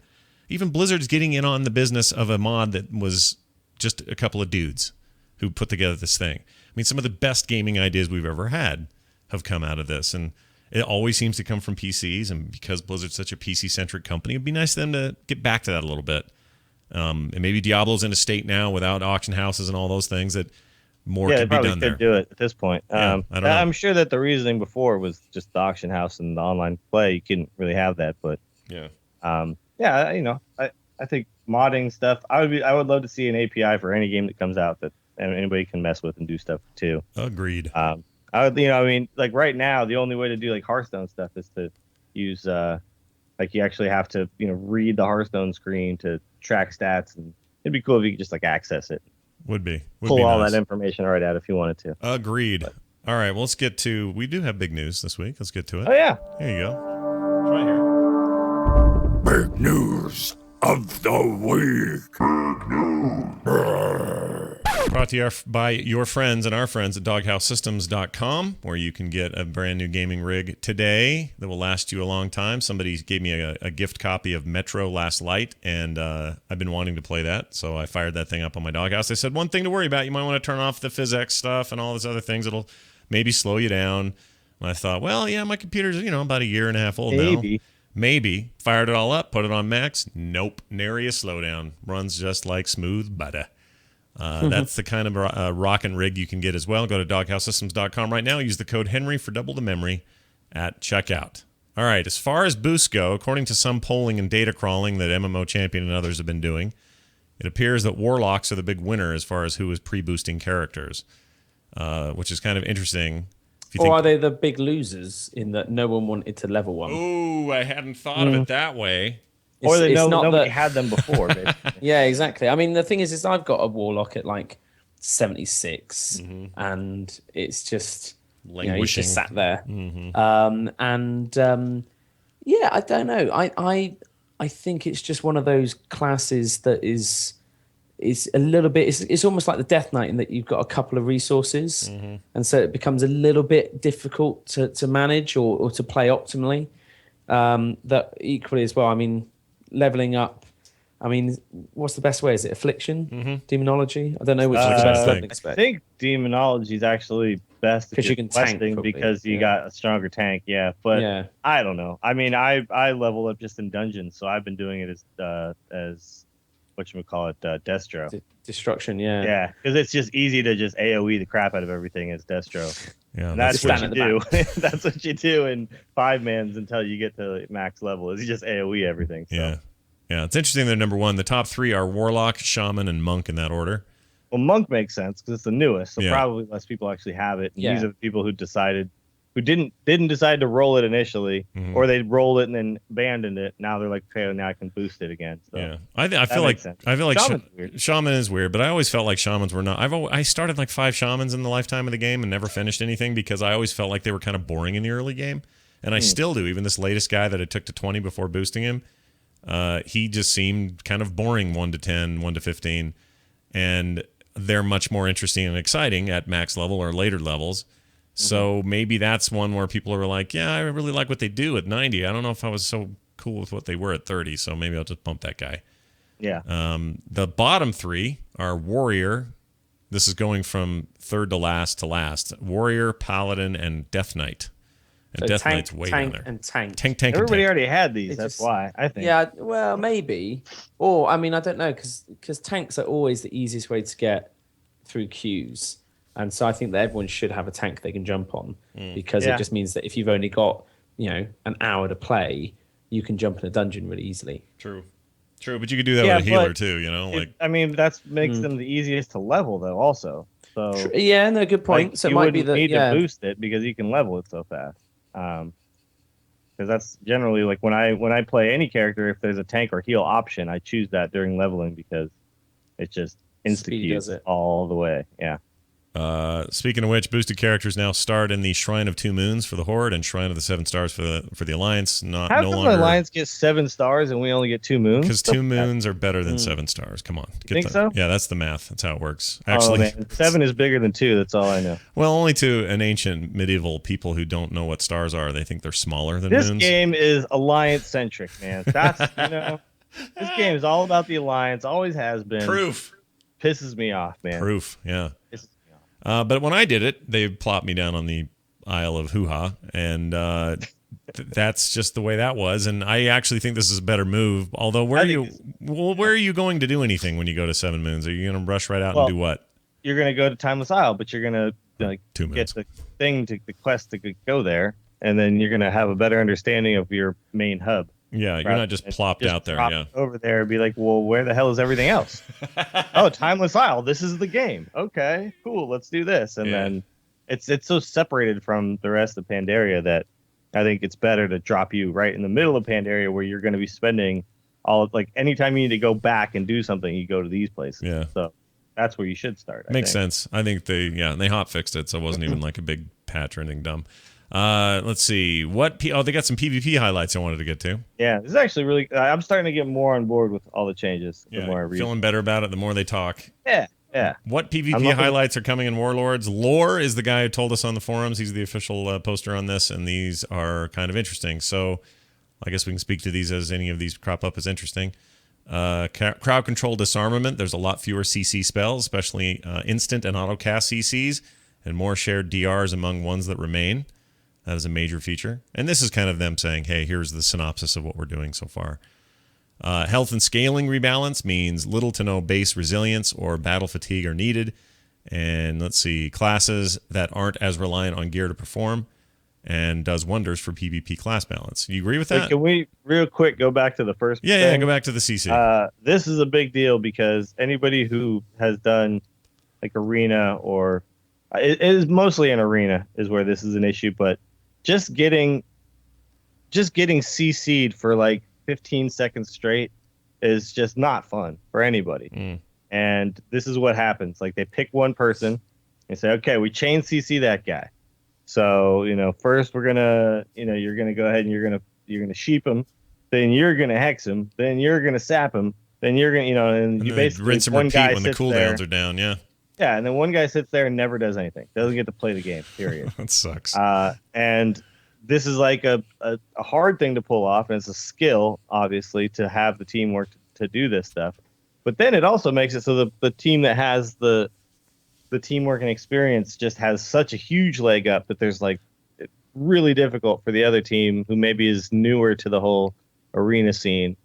even Blizzard's getting in on the business of a mod that was just a couple of dudes who put together this thing. I mean, some of the best gaming ideas we've ever had have come out of this, and it always seems to come from PCs, and because Blizzard's such a PC-centric company, it'd be nice for them to get back to that a little bit. And maybe Diablo's in a state now without auction houses and all those things that more could be done there. Could do it at this point. I don't know. I'm sure that the reasoning before was just the auction house and the online play. You couldn't really have that, but I think modding stuff. I would love to see an API for any game that comes out that anybody can mess with and do stuff too. Agreed. Like right now, the only way to do like Hearthstone stuff is to use like you actually have to read the Hearthstone screen to track stats, and it'd be cool if you could just like access it. Would be all nice. That information right out if you wanted to. Agreed. All right, well, let's get to. We do have big news this week. Let's get to it. Oh yeah. Here you go. It's right here. Big news of the week. Brought to you by your friends and our friends at doghousesystems.com, where you can get a brand new gaming rig today that will last you a long time. Somebody gave me a gift copy of Metro Last Light, and I've been wanting to play that, so I fired that thing up on my doghouse. They said, one thing to worry about, you might want to turn off the PhysX stuff and all these other things. It'll maybe slow you down. And I thought, well, yeah, my computer's, about a year and a half old now. Maybe. Fired it all up, put it on max. Nope. Nary a slowdown. Runs just like smooth butter. That's the kind of rockin' rig you can get as well. Go to doghousesystems.com right now. Use the code Henry for double the memory at checkout. All right, as far as boosts go, according to some polling and data crawling that MMO Champion and others have been doing, it appears that Warlocks are the big winner as far as who is pre-boosting characters, which is kind of interesting. Or are they the big losers in that no one wanted to level one? Oh, I hadn't thought of it that way. Or they know nobody had them before. Yeah, exactly. I mean, the thing is I've got a Warlock at like 76, and it's just he's just sat there. Yeah, I don't know. I think it's just one of those classes that is a little bit. It's almost like the Death Knight in that you've got a couple of resources, and so it becomes a little bit difficult to manage or to play optimally. That equally as well. I mean, leveling up. I mean, what's the best way? Is it Affliction? Demonology? I don't know which is the best leveling spec. I think Demonology is actually best because you can tank because you got a stronger tank. Yeah, but I don't know. I mean, I level up just in dungeons, so I've been doing it as whatchamacallit, Destro. Destruction, yeah. Yeah, because it's just easy to just AoE the crap out of everything as Destro. Yeah, and that's what you do. That's what you do in 5-mans until you get to max level, is you just AoE everything. So. Yeah, it's interesting they're number one. The top three are Warlock, Shaman, and Monk in that order. Well, Monk makes sense because it's the newest, so probably less people actually have it. And these are the people who didn't decide to roll it initially, or they rolled it and then abandoned it. Now they're like, okay, now I can boost it again. So yeah, I feel like Shaman is weird, but I always felt like Shamans were not. I started like 5 Shamans in the lifetime of the game and never finished anything because I always felt like they were kind of boring in the early game, and I still do. Even this latest guy that I took to 20 before boosting him, he just seemed kind of boring 1 to 10, 1 to 15, and they're much more interesting and exciting at max level or later levels. So maybe that's one where people are like, yeah, I really like what they do at 90. I don't know if I was so cool with what they were at 30, so maybe I'll just bump that guy. Yeah. The bottom 3 are Warrior. This is going from third to last. Warrior, Paladin, and Death Knight. And so Death Knight's way down there. And tank. Tank. Everybody and tank. already had these. That's why, I think. Yeah, well, maybe. Or, I mean, I don't know, because tanks are always the easiest way to get through queues. And so I think that everyone should have a tank they can jump on because it just means that if you've only got, an hour to play, you can jump in a dungeon really easily. True, but you could do that with a healer too, that makes them the easiest to level though also. So yeah, no, good point. Like, so it might be need to boost it because you can level it so fast. Because that's generally like when I play any character, if there's a tank or heal option, I choose that during leveling because it's just insta-queues all the way. Yeah. Speaking of which, boosted characters now start in the Shrine of Two Moons for the Horde and Shrine of the 7 Stars for the Alliance. How come the Alliance gets 7 stars and we only get 2 moons? Because 2 moons are better than 7 stars. Come on, think so? Yeah, that's the math. That's how it works. Actually, 7 is bigger than 2. That's all I know. Well, only to an ancient medieval people who don't know what stars are. They think they're smaller than moons. This game is Alliance centric, man. That's this game is all about the Alliance. Always has been. Proof. Pisses me off, man. Proof. Yeah. But when I did it, they plopped me down on the Isle of Hoo-Ha, and that's just the way that was. And I actually think this is a better move. Although, where are you going to do anything when you go to 7 moons? Are you going to rush right out and do what? You're going to go to Timeless Isle, but you're going to get the quest to go there, and then you're going to have a better understanding of your main hub. Yeah, you're not just plopped out there. Yeah, over there and be like, well, where the hell is everything else? Oh, Timeless Isle. This is the game. Okay, cool. Let's do this. And then it's so separated from the rest of Pandaria that I think it's better to drop you right in the middle of Pandaria where you're going to be spending anytime you need to go back and do something, you go to these places. Yeah. So that's where you should start. Makes sense. I think they hot fixed it, so it wasn't even like a big patch or anything dumb. Let's see. They got some PvP highlights I wanted to get to. Yeah, this is actually really. I'm starting to get more on board with all the changes. The more I read. Feeling better about it the more they talk. Yeah. What PvP highlights are coming in Warlords? Lore is the guy who told us on the forums. He's the official poster on this, and these are kind of interesting. So I guess we can speak to these as any of these crop up as interesting. Crowd control disarmament. There's a lot fewer CC spells, especially instant and auto cast CCs, and more shared DRs among ones that remain. That is a major feature. And this is kind of them saying, hey, here's the synopsis of what we're doing so far. Health and scaling rebalance means little to no base resilience or battle fatigue are needed. And let's see, classes that aren't as reliant on gear to perform, and does wonders for PvP class balance. You agree with that? Can we real quick go back to the first thing? Yeah, go back to the CC. This is a big deal because anybody who has done like arena or it is mostly an arena is where this is an issue, but just getting CC'd for like 15 seconds straight is just not fun for anybody. And this is what happens. Like they pick one person and say, okay, we chain CC that guy. So, first we're gonna, you're gonna go ahead and you're gonna sheep him, then you're gonna hex him, then you're gonna sap him, then you're gonna, and you basically rinse and repeat when the cooldowns are down. Yeah. Yeah, and then one guy sits there and never does anything. Doesn't get to play the game. Period. That sucks. And this is like a hard thing to pull off, and it's a skill, obviously, to have the teamwork to do this stuff. But then it also makes it so the team that has the teamwork and experience just has such a huge leg up that there's like it's really difficult for the other team who maybe is newer to the whole arena scene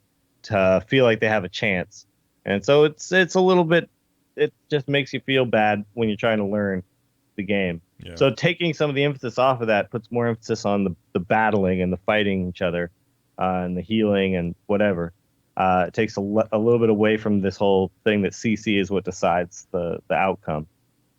to feel like they have a chance. And so it's a little bit. It just makes you feel bad when you're trying to learn the game. Yeah. So taking some of the emphasis off of that puts more emphasis on the battling and the fighting each other and the healing and whatever. It takes a little bit away from this whole thing that CC is what decides the outcome.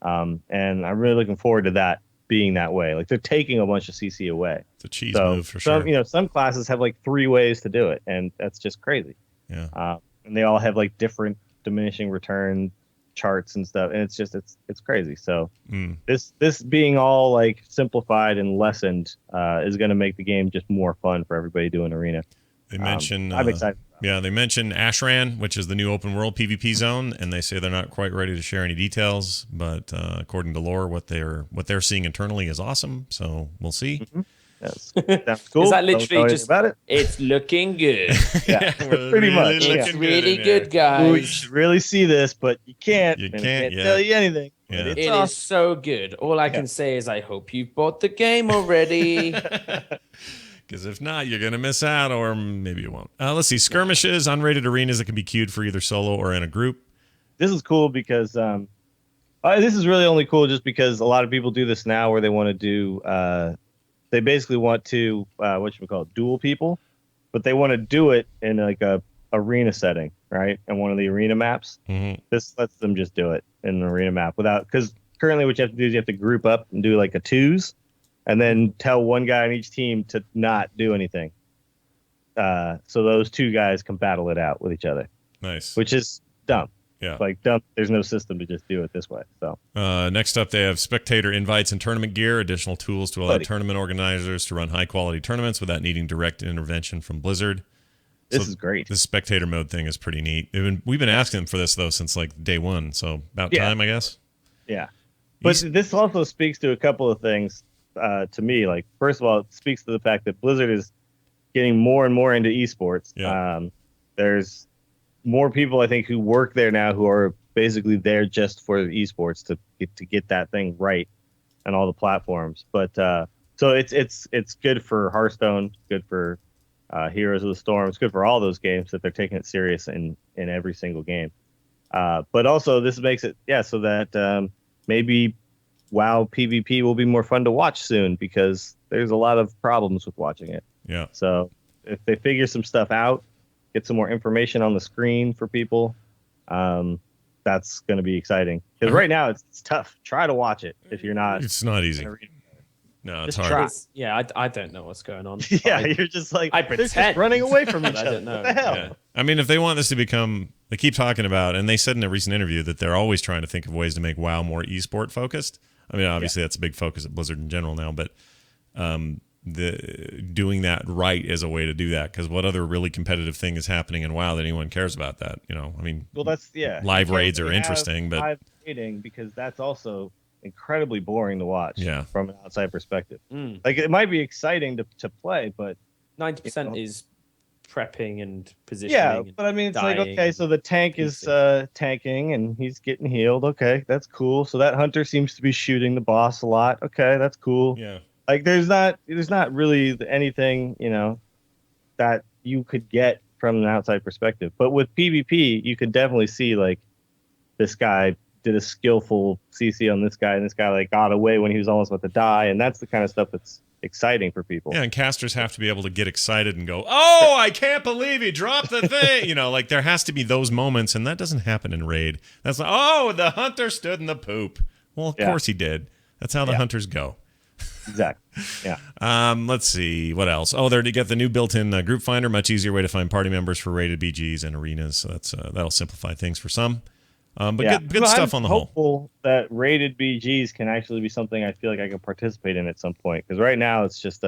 And I'm really looking forward to that being that way. Like they're taking a bunch of CC away. It's a cheese move for sure. Some classes have like 3 ways to do it, and that's just crazy. Yeah. And they all have like different diminishing return charts and stuff, and it's just it's crazy. So this being all like simplified and lessened is going to make the game just more fun for everybody doing arena. They mention I'm excited. Yeah, they mentioned Ashran, which is the new open world PvP zone, and they say they're not quite ready to share any details, but according to lore, what they're seeing internally is awesome. So we'll see. Mm-hmm. That's cool. Is that literally just about it? It's looking good. Yeah, pretty much. It's really good, guys. Ooh, you should really see this, but you can't. You can't tell you anything. Yeah. It is so good. All I can say is I hope you've bought the game already. Because if not, you're going to miss out, or maybe you won't. Let's see. Skirmishes, unrated arenas that can be queued for either solo or in a group. This is cool because this is really only cool just because a lot of people do this now where they want to do they basically want to duel people, but they want to do it in like a arena setting, right? And one of the arena maps. Mm-hmm. This lets them just do it in an arena map because currently what you have to do is you have to group up and do like a twos, and then tell one guy on each team to not do anything. So those 2 guys can battle it out with each other. Nice. Which is dumb. Yeah. Like dumb. There's no system to just do it this way. So next up, they have spectator invites and tournament gear, additional tools to allow tournament organizers to run high quality tournaments without needing direct intervention from Blizzard. This is great. This spectator mode thing is pretty neat. We've been asking them for this though since like day one. So about time, I guess. Yeah. But this also speaks to a couple of things to me. Like first of all, it speaks to the fact that Blizzard is getting more and more into esports. Yeah. There's more people I think who work there now who are basically there just for the esports to get that thing right on all the platforms. But so it's good for Hearthstone, good for Heroes of the Storm, it's good for all those games that they're taking it serious in every single game. But also this makes it so that maybe WoW PvP will be more fun to watch soon because there's a lot of problems with watching it. Yeah. So if they figure some stuff out, get some more information on the screen for people, that's going to be exciting. Because right now it's tough. Try to watch it if you're not. It's not easy. No, it's hard. Try. Yeah, I don't know what's going on. Yeah, you're just like I they're pretend just running away from each other. I don't know. What the hell? Yeah. I mean, if they want this to become, they keep talking about, and they said in a recent interview that they're always trying to think of ways to make WoW more esport focused. I mean, obviously that's a big focus at Blizzard in general now, but doing that right is a way to do that, because what other really competitive thing is happening in WoW that anyone cares about that? I mean, well, that's live raids are interesting, but live raiding, because that's also incredibly boring to watch. Yeah. From an outside perspective, like it might be exciting to play, but 90% is prepping and positioning. Yeah, but I mean, it's like, okay, so the tank is tanking and he's getting healed. Okay, that's cool. So that hunter seems to be shooting the boss a lot. Okay, that's cool. Yeah. Like there's not really anything, that you could get from an outside perspective. But with PvP, you could definitely see like this guy did a skillful CC on this guy, and this guy like got away when he was almost about to die, and that's the kind of stuff that's exciting for people. Yeah, and casters have to be able to get excited and go, "Oh, I can't believe he dropped the thing!" Like there has to be those moments, and that doesn't happen in raid. That's like, "Oh, the hunter stood in the poop." Well, of course he did. That's how the hunters go. Exactly. Yeah. Let's see what else. Oh, there to get the new built-in group finder, much easier way to find party members for rated BGs and arenas. So that'll simplify things for some. But good stuff on the whole. I'm hopeful that rated BGs can actually be something I feel like I can participate in at some point. Because right now it's just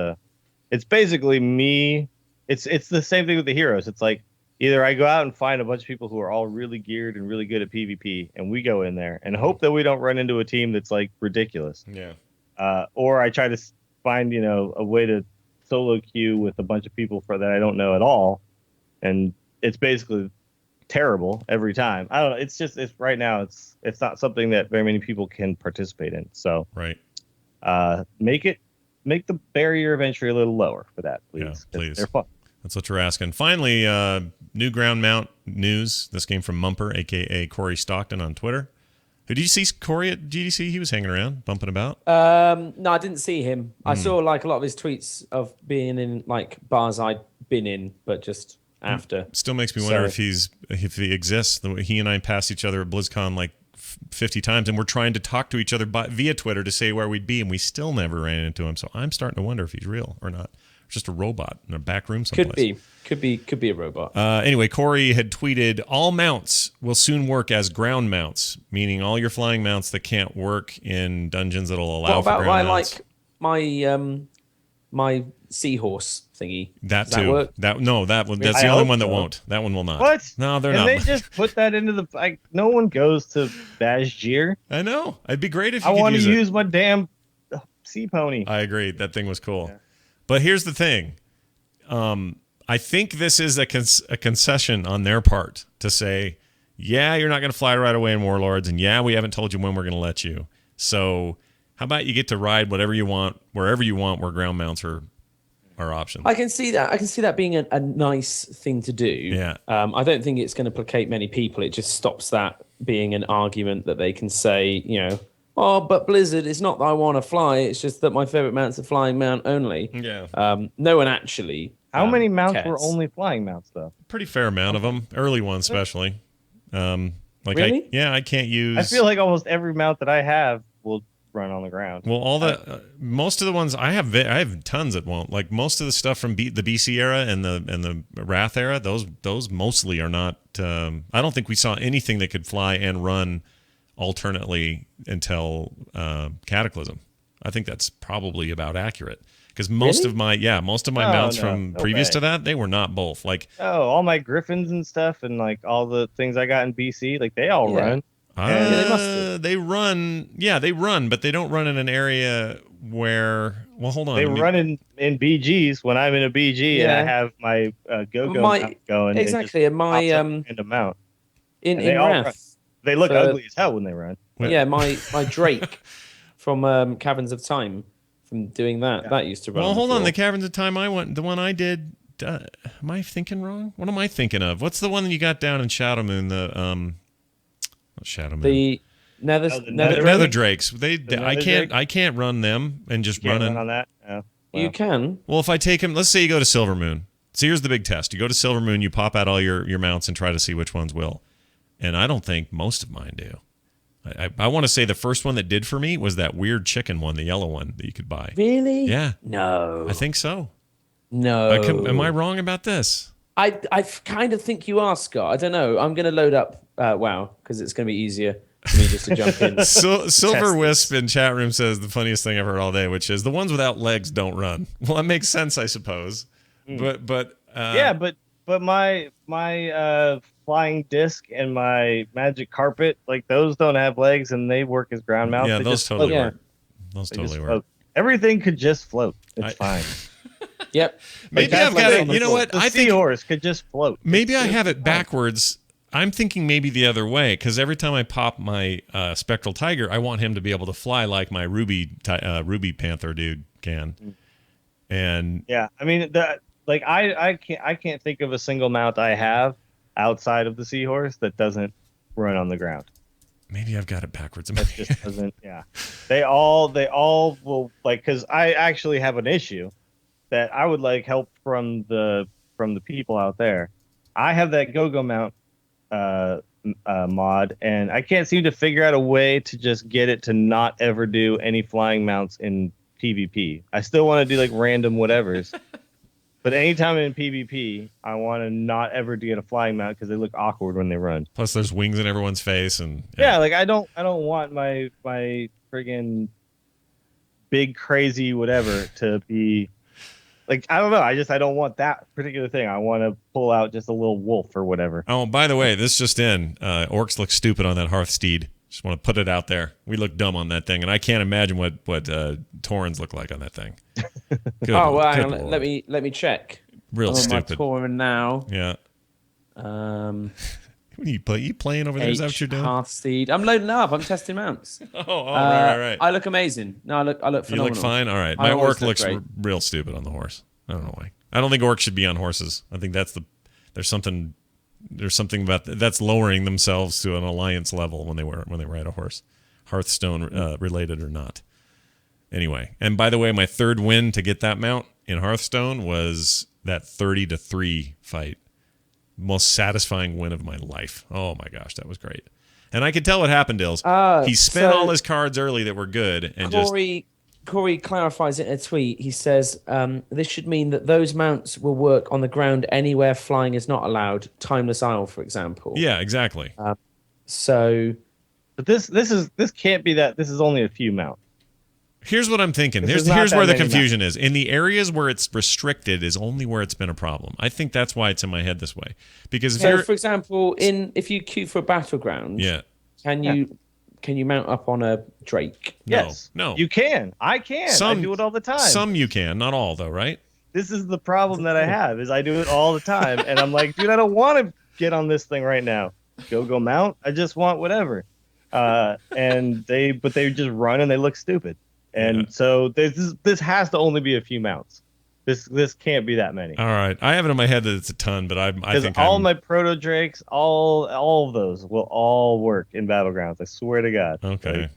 it's basically me. It's the same thing with the heroes. It's like either I go out and find a bunch of people who are all really geared and really good at PvP, and we go in there and hope that we don't run into a team that's like ridiculous. Yeah. Or I try to find a way to solo queue with a bunch of people that I don't know at all, and it's basically terrible every time. I don't know. It's right now. It's not something that very many people can participate in. So right. Make the barrier of entry a little lower for that, please. Yeah, please. They're fun. That's what you're asking. Finally, new ground mount news. This came from Mumper, aka Corey Stockton on Twitter. Did you see Corey at GDC? He was hanging around, bumping about. No, I didn't see him. I saw like a lot of his tweets of being in like bars I'd been in, but just after. Still makes me wonder if he exists. He and I passed each other at BlizzCon like 50 times, and we're trying to talk to each other via Twitter to say where we'd be, and we still never ran into him. So I'm starting to wonder if he's real or not. Just a robot in a back room someplace. Could be a robot. Anyway, Corey had tweeted, all mounts will soon work as ground mounts, meaning all your flying mounts that can't work in dungeons that'll allow for ground mounts. My seahorse thingy. That Does too. That work? That's the only one that won't. That one will not. What? No, they're not. Can they just put that into the no one goes to Bashir. I know. It'd be great if you I want to use my damn sea pony. I agree. That thing was cool. Yeah. But here's the thing. I think this is a concession on their part to say, yeah, you're not going to fly right away in Warlords, and yeah, we haven't told you when we're going to let you. So how about you get to ride whatever you want, wherever you want, where ground mounts are options. I can see that being a nice thing to do. Yeah. I don't think it's going to placate many people. It just stops that being an argument that they can say, oh, but Blizzard, it's not that I want to fly. It's just that my favorite mount's a flying mount only. Yeah. No one actually. How many mounts cares. were only flying mounts, though? Pretty fair amount of them. Early ones, especially. Really? I can't use. I feel like almost every mount that I have will run on the ground. Well, all the most of the ones I have tons that won't. Like most of the stuff from the BC era and the Wrath era, those mostly are not. I don't think we saw anything that could fly and run alternately until Cataclysm. I think that's probably about accurate. Because most of my mounts from previous to that, they were not both. Like all my Griffins and stuff, and like all the things I got in BC, like they all run. They run, but they don't run in an area where. Well, hold on. They run in BGs when I'm in a BG and I have my go-go mount going. Exactly, and my into mount. In Wrath, they look ugly as hell when they run. Yeah, my Drake from Caverns of Time. From doing that used to run. Well, hold on. The Caverns of Time the one I did. Am I thinking wrong? What am I thinking of? What's the one that you got down in Shadowmoon? Not Shadowmoon. The Nether Drakes. I can't run them and just run on that. Oh, well. You can. Well, if I take him, let's say you go to Silvermoon. So here's the big test. You go to Silvermoon, you pop out all your mounts and try to see which ones will. And I don't think most of mine do. I want to say the first one that did for me was that weird chicken one, the yellow one that you could buy. Really? Yeah. No. I think so. No. Am I wrong about this? I kind of think you are, Scott. I don't know. I'm going to load up WoW because it's going to be easier. for me just to jump in. Silver Wisp in chat room says the funniest thing I've heard all day, which is the ones without legs don't run. Well, that makes sense, I suppose. But my flying disc and my magic carpet, like those don't have legs and they work as ground mounts. Yeah, they those just totally float. work. Those totally work. Float. Everything could just float. It's fine. Yep. Maybe I've got it. You know what? I think seahorse could just float. Maybe I have it backwards. I'm thinking maybe the other way, because every time I pop my spectral tiger, I want him to be able to fly like my ruby panther dude can. And yeah, I mean I can't think of a single mount I have outside of the seahorse that doesn't run on the ground. Maybe I've got it backwards. That just doesn't. Yeah, they all will, like, because I actually have an issue that I would like help from the people out there. I have that go-go mount mod, and I can't seem to figure out a way to just get it to not ever do any flying mounts in PvP. I still want to do like random whatevers, but anytime in PvP, I want to not ever get a flying mount because they look awkward when they run. Plus, there's wings in everyone's face, and yeah, like I don't want my friggin' big crazy whatever to be. Like, I don't know. I don't want that particular thing. I want to pull out just a little wolf or whatever. Oh, by the way, this just in. Orcs look stupid on that Hearth steed. Just want to put it out there. We look dumb on that thing, and I can't imagine what Taurens look like on that thing. Let me check. Real stupid. I'm on my Tauren now. Yeah. When you playing over there? Is that what you're doing? Hearth steed. I'm loading up. I'm testing mounts. Right. I look amazing. No, I look phenomenal. You look fine? All right. My orc looks real stupid on the horse. I don't know why. I don't think orcs should be on horses. I think there's something about that's lowering themselves to an alliance level when they ride a horse. Hearthstone related or not. Anyway, and by the way, my third win to get that mount in Hearthstone was that 30-3 fight. Most satisfying win of my life. Oh my gosh, that was great. And I could tell what happened, Dills. He spent all his cards early that were good, and Corey clarifies it in a tweet. He says, this should mean that those mounts will work on the ground anywhere flying is not allowed. Timeless Isle, for example. Yeah, exactly. But this can't be that. This is only a few mounts. Here's what I'm thinking. Here's where the confusion is. In the areas where it's restricted is only where it's been a problem. I think that's why it's in my head this way. Because for example, if you queue for a battleground, can you mount up on a Drake? Yes. No. You can. I can. I do it all the time. Some you can, not all though, right? This is the problem that I have is I do it all the time, and I'm like, dude, I don't want to get on this thing right now. Go mount. I just want whatever. And they just run and they look stupid. And so this has to only be a few mounts. This can't be that many. All right, I have it in my head that it's a ton, but I think all my proto drakes, all of those will all work in battlegrounds. I swear to God. Okay, like,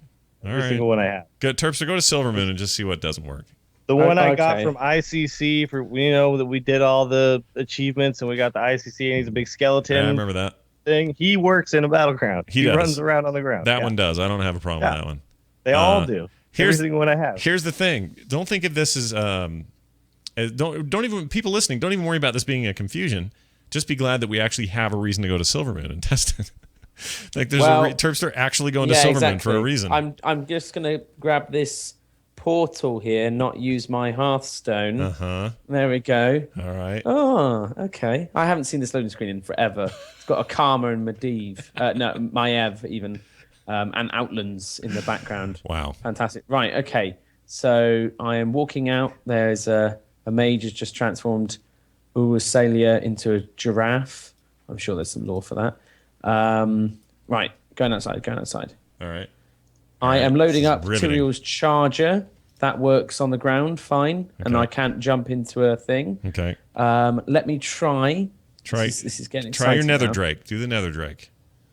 every single one I have. Good, Terpster, go to Silvermoon and just see what doesn't work. The one I got from ICC for that we did all the achievements and we got the ICC and he's a big skeleton. I remember that thing. He works in a battleground. He does. Runs around on the ground. That one does. I don't have a problem with that one. They all do. Every single one I have. Here's the thing. Don't think of this as don't even people listening. Don't even worry about this being a confusion. Just be glad that we actually have a reason to go to Silvermoon and test it. Like there's Terpster actually going to Silvermoon for a reason. I'm just gonna grab this portal here, not use my Hearthstone. There we go. All right. Oh, okay. I haven't seen this loading screen in forever. It's got a Karma and Medivh. Maiev even. And Outlands in the background. Wow. Fantastic. Right, okay. So I am walking out. There's a mage has just transformed Urusalia into a giraffe. I'm sure there's some lore for that. Right, going outside. All right. I am loading up Tyrael's charger. That works on the ground fine, and I can't jump into a thing. Okay. Let me try. This is getting exciting. Try your Nether Drake. Do the Nether Drake.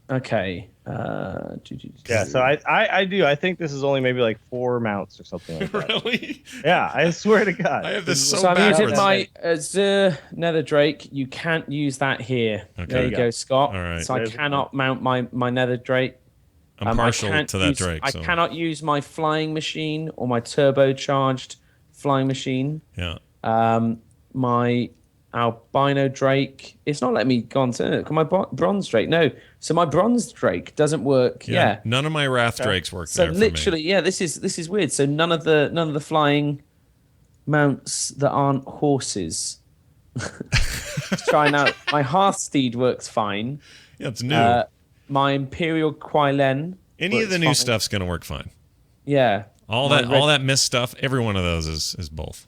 Okay. So I do. I think this is only maybe like 4 mounts or something like that. Really? Yeah, I swear to God. I have this so I'm backwards. using my Azure Nether Drake. You can't use that here. Okay. There you go, Scott. All right. So I cannot mount my Nether Drake. I'm partial to that Drake. I cannot use my flying machine or my turbocharged flying machine. Yeah. My albino drake. It's not letting me go on to it. My bronze drake. No. So my bronze drake doesn't work. Yeah. None of my wrath drakes work. So there literally, for me. this is weird. So none of the flying mounts that aren't horses. Trying out. My Hearthsteed works fine. Yeah, it's new. My Imperial Quailen. Any of the new stuff's gonna work fine. Yeah. All that mist stuff. Every one of those is both.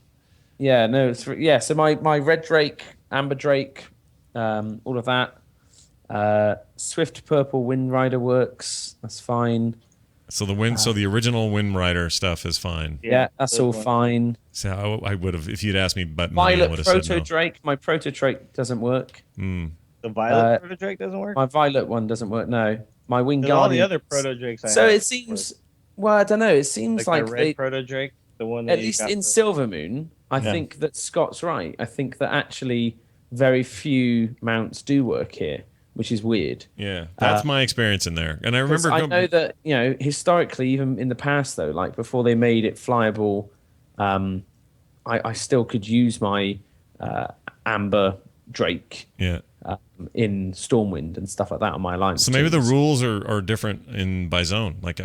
Yeah. No. So my red drake, amber drake, all of that. Swift purple Wind Rider works. That's fine. So the original Wind Rider stuff is fine. Yeah, that's all fine. So I would have, if you'd asked me, but Violet Proto Drake. My Proto Drake doesn't work. The Violet Proto Drake doesn't work. My Violet one doesn't work. No, my Wing Guardian. All the other Proto Drakes. So it seems. Well, I don't know. It seems like red Proto Drake, the one that at least in Silvermoon. I think that Scott's right. I think that actually very few mounts do work here, which is weird. Yeah, that's my experience in there. And I remember. I know that historically, even in the past, though, like before they made it flyable, I still could use my Amber Drake. Yeah. In Stormwind and stuff like that on my alliance. So maybe the rules are different by zone. Like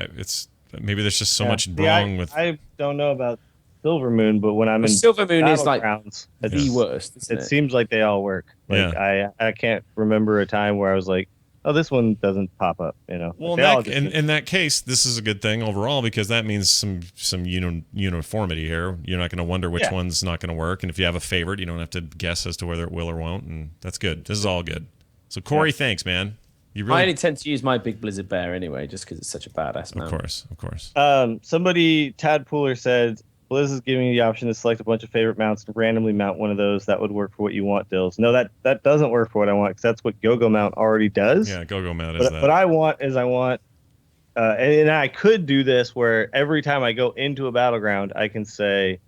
maybe there's just so much wrong with. I don't know about Silvermoon, but when I'm in Silvermoon is like grounds, the worst. It seems like they all work. Like I can't remember a time where I was like, oh, this one doesn't pop up. Well, in that case, this is a good thing overall because that means some uniformity here. You're not going to wonder which one's not going to work, and if you have a favorite, you don't have to guess as to whether it will or won't, and that's good. This is all good. So Corey, thanks, man. I only tend to use my big Blizzard Bear anyway, just because it's such a badass mount. Of course. Somebody, Tad Pooler said, Blizz is giving you the option to select a bunch of favorite mounts and randomly mount one of those. That would work for what you want, Dills. No, that doesn't work for what I want because that's what Go-Go Mount already does. Yeah, Go-Go Mount is that. What I want, and I could do this where every time I go into a battleground, I can say,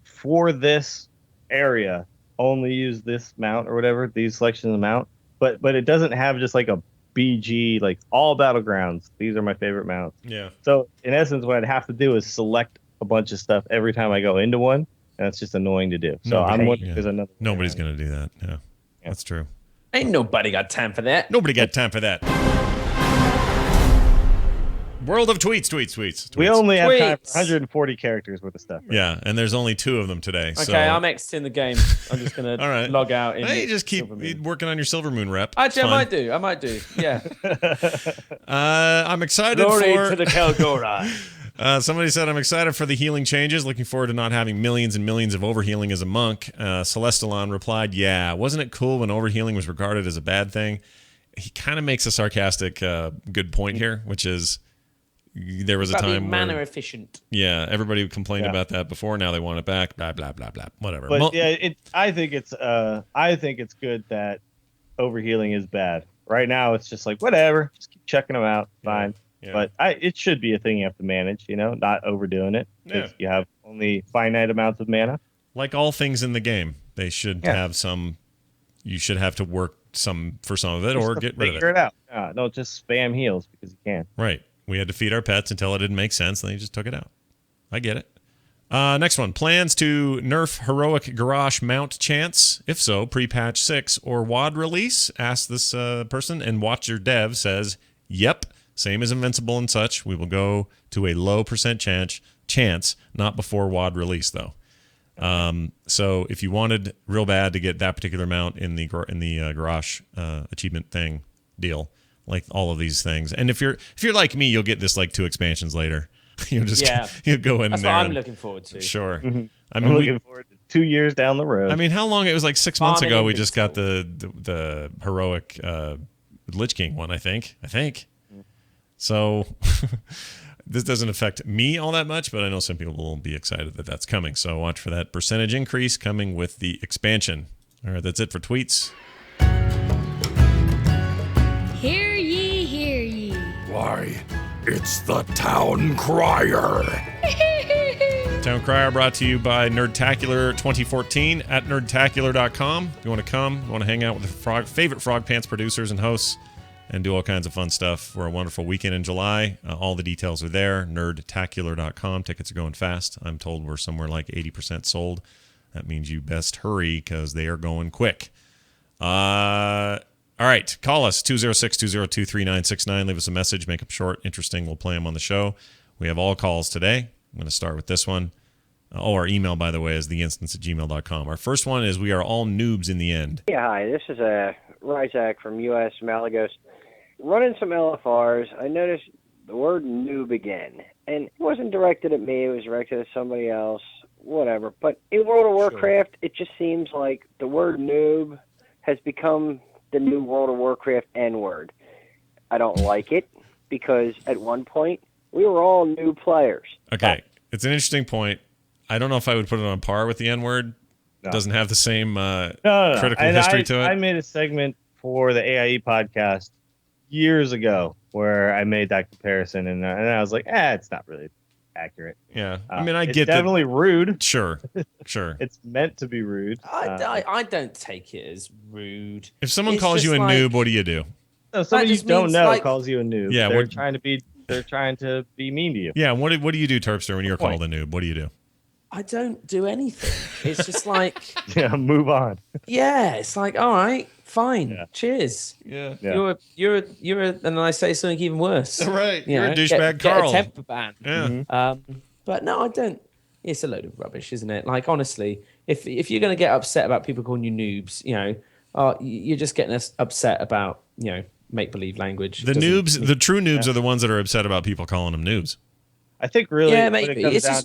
for this area, only use this mount or whatever, these selections of mount. But it doesn't have just like a BG, like all battlegrounds. These are my favorite mounts. Yeah. So in essence, what I'd have to do is select a bunch of stuff every time I go into one, and it's just annoying to do. So nobody's going to do that. Yeah, that's true. Ain't nobody got time for that. Nobody got time for that. World of tweets. We only have time for 140 characters worth of stuff. Right? Yeah, and there's only 2 of them today. Okay, so. I'm exiting the game. I'm just going to log out. Hey, just keep working on your Silvermoon rep. Actually, I might do. Yeah. I'm excited Glory to the Keldora. Somebody said, I'm excited for the healing changes. Looking forward to not having millions and millions of overhealing as a monk. Celestalon replied, yeah, wasn't it cool when overhealing was regarded as a bad thing? He kind of makes a sarcastic good point here, which is there was a time mana efficient. Yeah, everybody complained about that before. Now they want it back. Blah blah blah blah. Whatever. But I think it's good that overhealing is bad. Right now, it's just like whatever. Just keep checking them out. Fine. Yeah. But it should be a thing you have to manage. Not overdoing it. Yeah. You have only finite amounts of mana. Like all things in the game, they should have some. You should have to work for some of it, or get rid of it. Figure it out. Don't just spam heals because you can. Right. We had to feed our pets until it didn't make sense, and then you just took it out. I get it. Next one. Plans to nerf heroic garage mount chance? If so, pre-patch 6 or WAD release? Asks this person, and Watcher Dev says, yep, same as Invincible and such. We will go to a low % chance, not before WAD release, though. So if you wanted real bad to get that particular mount in the garage achievement thing deal, like all of these things, and if you're like me, you'll get this like 2 expansions later. You'll just you go in. That's there. What I'm looking forward to. Sure. Mm-hmm. I'm looking forward to 2 years down the road. I mean, how long? It was like 6 months ago. We just got the heroic Lich King one. I think. So this doesn't affect me all that much, but I know some people will be excited that that's coming. So watch for that percentage increase coming with the expansion. All right, that's it for tweets. Hear ye, hear ye. Why, it's the Town Crier. Town Crier brought to you by Nerdtacular 2014 at nerdtacular.com. If you want to come, you want to hang out with the favorite FROGPANTS producers and hosts, and do all kinds of fun stuff for a wonderful weekend in July. All the details are there, nerdtacular.com. Tickets are going fast. I'm told we're somewhere like 80% sold. That means you best hurry because they are going quick. All right. Call us 206-202-3969. Leave us a message. Make them short, interesting. We'll play them on the show. We have all calls today. I'm going to start with this one. Our email, by the way, is theinstance@gmail.com. Our first one is we are all noobs in the end. Yeah, hi. This is Ryzak from U.S. Malagos. Running some LFRs, I noticed the word noob again. And it wasn't directed at me. It was directed at somebody else. Whatever. But in World of Warcraft, it just seems like the word noob has become the new World of Warcraft N-word. I don't like it because at one point, we were all new players. Okay. It's an interesting point. I don't know if I would put it on par with the N-word. No. It doesn't have the same No. critical history to it. I made a segment for the AIE podcast years ago where I made that comparison, and I was like, it's not really accurate. Yeah. I mean, I it's get definitely rude. Sure. It's meant to be rude. I don't take it as rude. If someone calls you a noob, what do you do? No, somebody you don't know calls you a noob. Yeah, they're trying to be mean to you. Yeah, what do you do, Terpster, when you're called a noob? What do you do? I don't do anything. It's just like move on. Yeah, it's like, all right, fine. Yeah. Cheers. Yeah. You're and then I say something even worse. Right. You're a douchebag Carl. Get a temper ban. Yeah. Mm-hmm. But no, I don't. It's a load of rubbish, isn't it? Like, honestly, if you're going to get upset about people calling you noobs, you're just getting us upset about, make-believe language. The true noobs are the ones that are upset about people calling them noobs. I think really, maybe it's a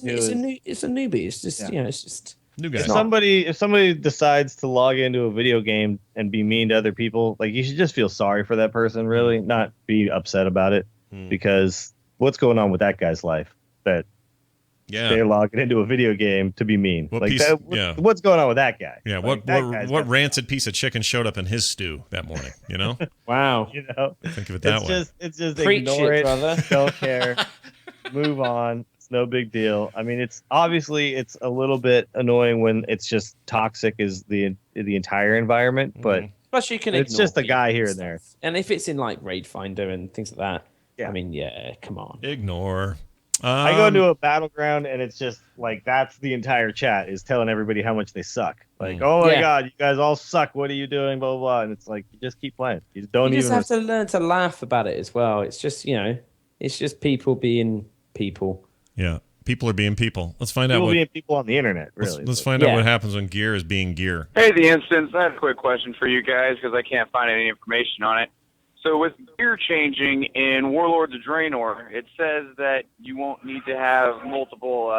newbie. It's just it's just new guy. If somebody decides to log into a video game and be mean to other people, like, you should just feel sorry for that person, really, not be upset about it, because what's going on with that guy's life that they're logging into a video game to be mean? What's going on with that guy? Yeah, what rancid piece of chicken showed up in his stew that morning? Wow. Think of it that way. It's just Preach ignore it, brother. Don't care. Move on. It's no big deal. I mean, it's a little bit annoying when it's just toxic as the entire environment, but plus you can it's just a guy here and there. And if it's in like Raid Finder and things like that, I mean, come on. Ignore. I go into a battleground and it's just like that's the entire chat is telling everybody how much they suck. Like, oh my god, you guys all suck. What are you doing? Blah blah blah. And it's like, you just keep playing. You just have to learn to laugh about it as well. It's just it's just people being people. Yeah, people are being people. Let's find out what being people on the internet. Really, let's find out what happens when gear is being gear. Hey, the instance. I have a quick question for you guys because I can't find any information on it. So with gear changing in Warlords of Draenor, it says that you won't need to have multiple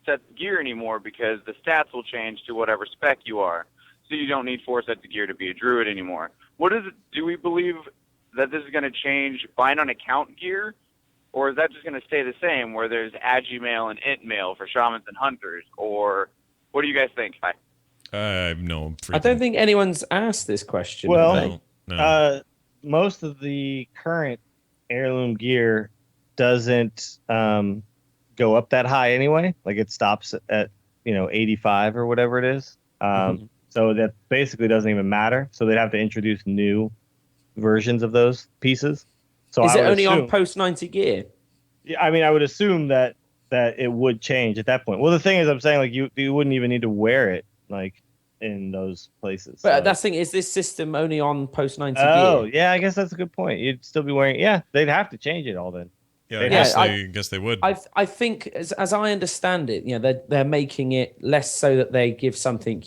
sets of gear anymore because the stats will change to whatever spec you are. So you don't need 4 sets of gear to be a druid anymore. What is it? Do we believe that this is going to change bind on account gear? Or is that just going to stay the same, where there's agi mail and int mail for shamans and hunters? Or what do you guys think? Hi. I don't think anyone's asked this question. Well, no. Most of the current heirloom gear doesn't go up that high anyway. Like, it stops at 85 or whatever it is. So that basically doesn't even matter. So they'd have to introduce new versions of those pieces. So is it only on post 90 gear? Yeah, I mean, I would assume that it would change at that point. Well, the thing is, I'm saying, like, you wouldn't even need to wear it, like, in those places. But that's the thing, is this system only on post 90 gear? Oh, yeah, I guess that's a good point. You'd still be wearing it. Yeah, they'd have to change it all then. Yeah, I guess they would. I think, as I understand it, they're making it less so that they give something,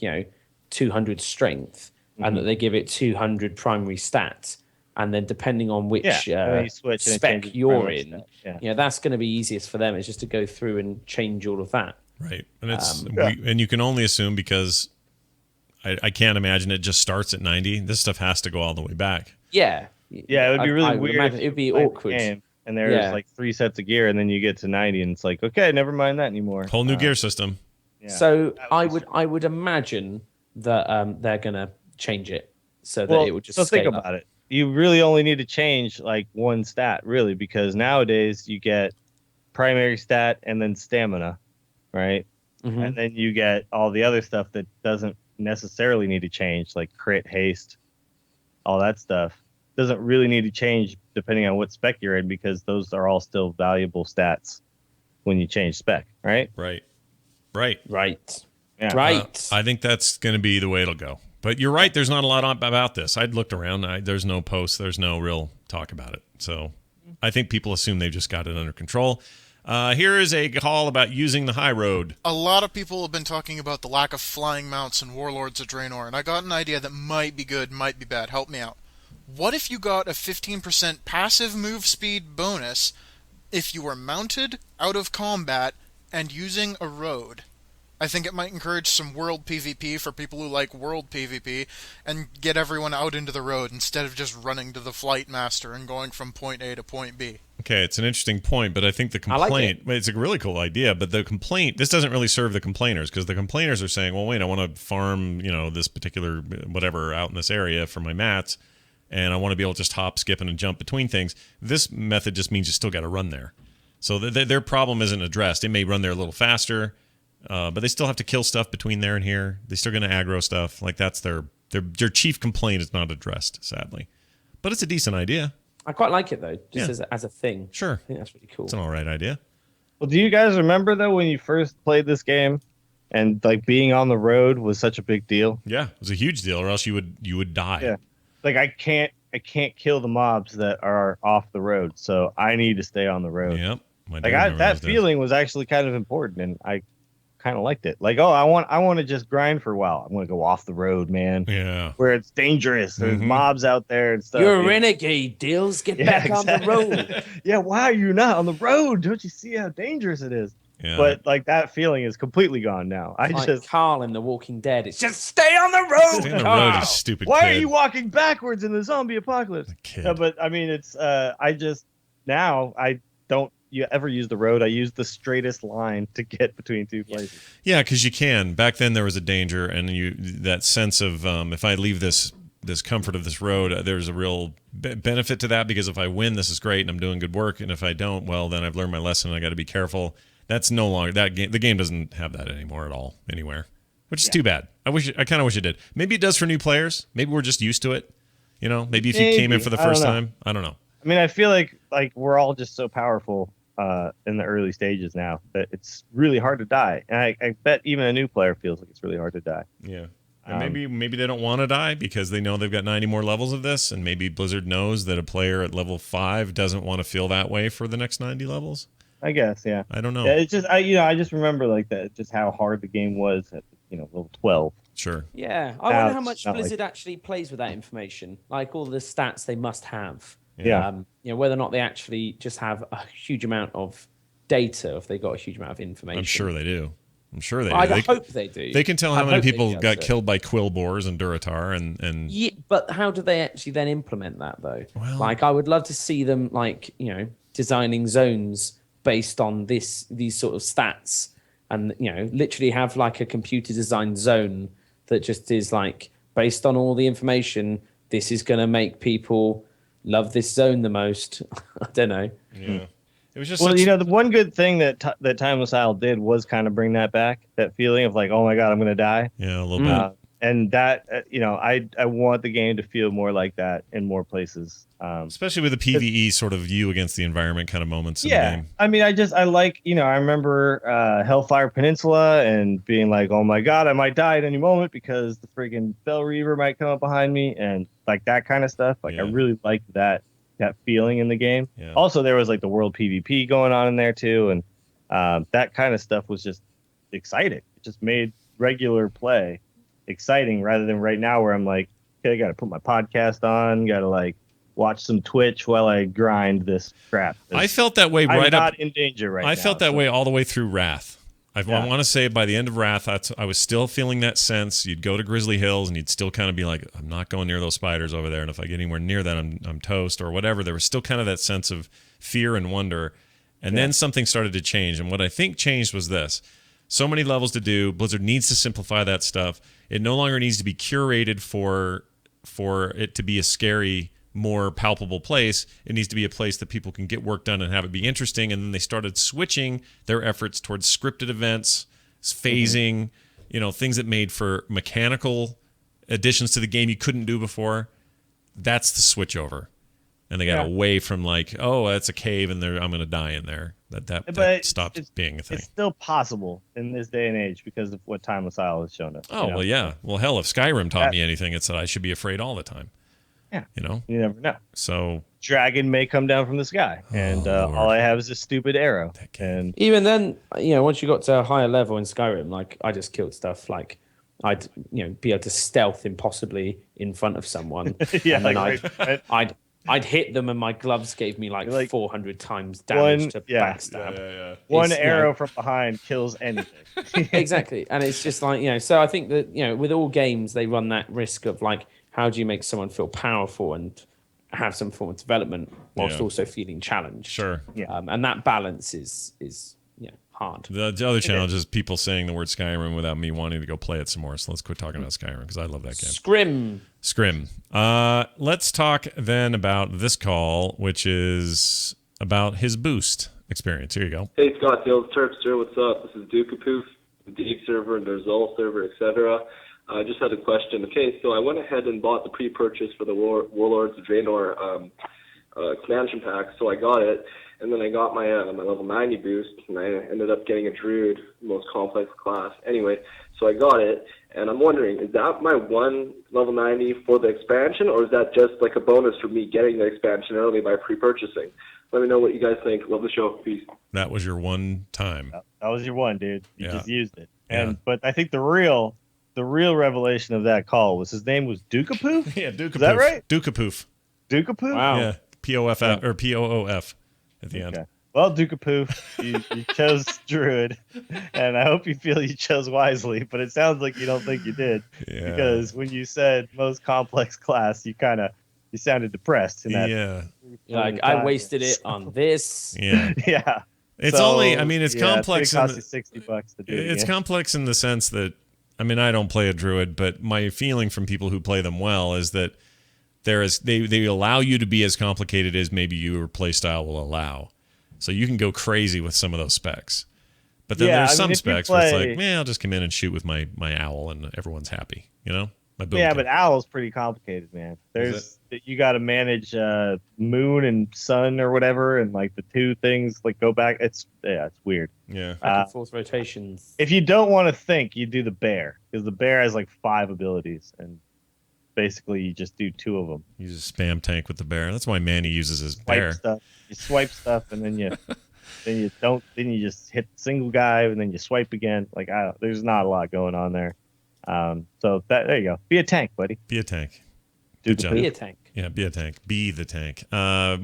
200 strength, and that they give it 200 primary stats. And then depending on which spec you're in, that's going to be easiest for them. It's just to go through and change all of that. Right. And and you can only assume, because I can't imagine it just starts at 90. This stuff has to go all the way back. Yeah. Yeah, it would be really weird. It would be awkward. And there's like 3 sets of gear, and then you get to 90, and it's like, okay, never mind that anymore. Whole new gear system. Yeah. So I would imagine that they're going to change it so that it would just think about it. You really only need to change like one stat, really, because nowadays you get primary stat and then stamina, right? And then you get all the other stuff that doesn't necessarily need to change, like crit, haste, all that stuff. Doesn't really need to change depending on what spec you're in, because those are all still valuable stats when you change spec, right? Right. Yeah. Right. I think that's going to be the way it'll go. But you're right. There's not a lot about this. I'd looked around. There's no posts. There's no real talk about it. So I think people assume they've just got it under control. Here is a call about using the high road. A lot of people have been talking about the lack of flying mounts in Warlords of Draenor, and I got an idea that might be good, might be bad. Help me out. What if you got a 15% passive move speed bonus if you were mounted, out of combat, and using a road? I think it might encourage some world PvP for people who like world PvP and get everyone out into the road instead of just running to the Flight Master and going from point A to point B. Okay, it's an interesting point, but I think the complaint, it's a really cool idea, but the complaint, this doesn't really serve the complainers, because the complainers are saying, well, wait, I want to farm, this particular whatever out in this area for my mats, and I want to be able to just hop, skip, and jump between things. This method just means you still got to run there. So their problem isn't addressed. It may run there a little faster, but they still have to kill stuff between there and here. They're still going to aggro stuff. Like, that's their chief complaint is not addressed, sadly. But it's a decent idea. I quite like it, though, just as a thing. Sure. I think that's really cool. It's an all right idea. Well, do you guys remember, though, when you first played this game and, like, being on the road was such a big deal? Yeah, it was a huge deal, or else you would die. Yeah. Like, I can't kill the mobs that are off the road, so I need to stay on the road. Yep. That feeling was actually kind of important, and I kind of liked it. Like, I want to just grind for a while. I want to go off the road, man. Yeah. Where it's dangerous. There's mobs out there and stuff. You're a renegade, Dills. Get back on the road. Yeah, why are you not on the road? Don't you see how dangerous it is? Yeah. But like that feeling is completely gone now. Like Carl in The Walking Dead. It's just stay on the road. Stay on the road, you stupid Why kid. are you walking backwards in the zombie apocalypse? No, but I mean, it's I don't ever use the road. I use the straightest line to get between two places. Yeah, because you can. Back then there was a danger, and that sense of if I leave this comfort of this road, there's a real benefit to that, because if I win, this is great and I'm doing good work, and if I don't, well, then I've learned my lesson and I got to be careful. That's no longer that game. The game doesn't have that anymore at all anywhere, which is too bad. I kind of wish it did. Maybe it does for new players. Maybe we're just used to it. Maybe if you came in for the first time, I don't know. I mean, I feel like we're all just so powerful in the early stages now that it's really hard to die, and I bet even a new player feels like it's really hard to die. Yeah. And maybe they don't want to die because they know they've got 90 more levels of this, and maybe Blizzard knows that a player at level 5 doesn't want to feel that way for the next 90 levels. I guess, yeah. I don't know. Yeah, it's just I just remember like that, just how hard the game was at level 12. Sure. Yeah, I wonder how much Blizzard actually plays with that information, like all the stats they must have. Yeah. Whether or not they actually just have a huge amount of data, if they got a huge amount of information. I'm sure they do. I hope they do. They can tell how many people got killed by quill boars and Duratar and. Yeah, but how do they actually then implement that though? Well, I would love to see them designing zones based on these sort of stats, and literally have like a computer designed zone that just is like based on all the information. This is going to make people love this zone the most. I don't know. Yeah. It was just the one good thing that Timeless Isle did was kind of bring that back, that feeling of like, oh my god, I'm gonna die. Yeah, a little bit. And that I want the game to feel more like that in more places, especially with the PvE sort of you against the environment kind of moments in the game. I mean, I like I remember Hellfire Peninsula and being like, oh my god, I might die at any moment because the friggin' Bell Reaver might come up behind me, and like that kind of stuff. Like I really liked that feeling in the game. Yeah. Also, there was like the world PvP going on in there too, and that kind of stuff was just exciting. It just made regular play exciting rather than right now where I'm like, okay, I got to put my podcast on, got to like watch some Twitch while I grind this crap. I felt that way I'm not in danger right now. I felt that way all the way through Wrath. I want to say by the end of Wrath, I was still feeling that sense. You'd go to Grizzly Hills and you'd still kind of be like, I'm not going near those spiders over there, and if I get anywhere near that, I'm toast or whatever. There was still kind of that sense of fear and wonder, and then something started to change. And what I think changed was this. So many levels to do. Blizzard needs to simplify that stuff. It no longer needs to be curated for it to be a scary, more palpable place. It needs to be a place that people can get work done and have it be interesting. And then they started switching their efforts towards scripted events, phasing, things that made for mechanical additions to the game you couldn't do before. That's the switch over. and they got away from like, oh, that's a cave and I'm going to die in there. That stopped being a thing. It's still possible in this day and age because of what Timeless Isle has shown us. Oh, well, yeah. Well, hell, if Skyrim taught me anything, it's that I should be afraid all the time. Yeah. You know? You never know. So dragon may come down from the sky, and all I have is a stupid arrow. And even then, once you got to a higher level in Skyrim, like I just killed stuff like I'd be able to stealth impossibly in front of someone. Yeah, and then I'd hit them, and my gloves gave me like 400 times damage to backstab. Yeah. One arrow from behind kills anything. Exactly, and it's just like So I think that with all games they run that risk of like, how do you make someone feel powerful and have some form of development whilst also feeling challenged? Sure. Yeah. And that balance is hard. The other challenge is people saying the word Skyrim without me wanting to go play it some more. So let's quit talking about Skyrim because I love that game. Scrim. Let's talk then about this call, which is about his boost experience. Here you go. Hey, Scott, Dale, Terpster, what's up? This is Dukapoof, the Deep server, and the Zol server, etc. I just had a question. Okay, so I went ahead and bought the pre-purchase for the Warlords of Draenor expansion pack, so I got it. And then I got my level 90 boost, and I ended up getting a Druid, most complex class. Anyway, so I got it, and I'm wondering, is that my one level 90 for the expansion, or is that just like a bonus for me getting the expansion early by pre-purchasing? Let me know what you guys think. Love the show. Peace. That was your one time. That was your one, dude. You just used it. But I think the real revelation of that call was his name was Dukapoof? Yeah, Dukapoof. Is that right? Dukapoof. Dukapoof? Wow. Yeah, P-O-F-F, or P-O-O-F at the end. Well, Dukapoof, you chose Druid, and I hope you feel you chose wisely, but it sounds like you don't think you did. Yeah. Because when you said most complex class, you sounded depressed. In that like, I wasted it on this. Yeah. Yeah. It's only, I mean, it's complex. It cost you $60 to do it. It's complex in the sense that, I mean, I don't play a Druid, but my feeling from people who play them well is that they allow you to be as complicated as maybe your playstyle will allow. So you can go crazy with some of those specs. But then there's some specs where it's like, man, I'll just come in and shoot with my owl and everyone's happy, My but owl's pretty complicated, man. You got to manage moon and sun or whatever, and like the two things like go back. It's weird. Yeah. Back and forth rotations. If you don't want to think, you do the bear, because the bear has like 5 abilities, and basically you just do 2 of them. You just spam tank with the bear. That's why Manny uses his bear. You swipe stuff, and then you just hit single guy, and then you swipe again. Like there's not a lot going on there. So there you go. Be a tank, buddy. Be a tank. Be a tank. Yeah, be a tank. Be the tank.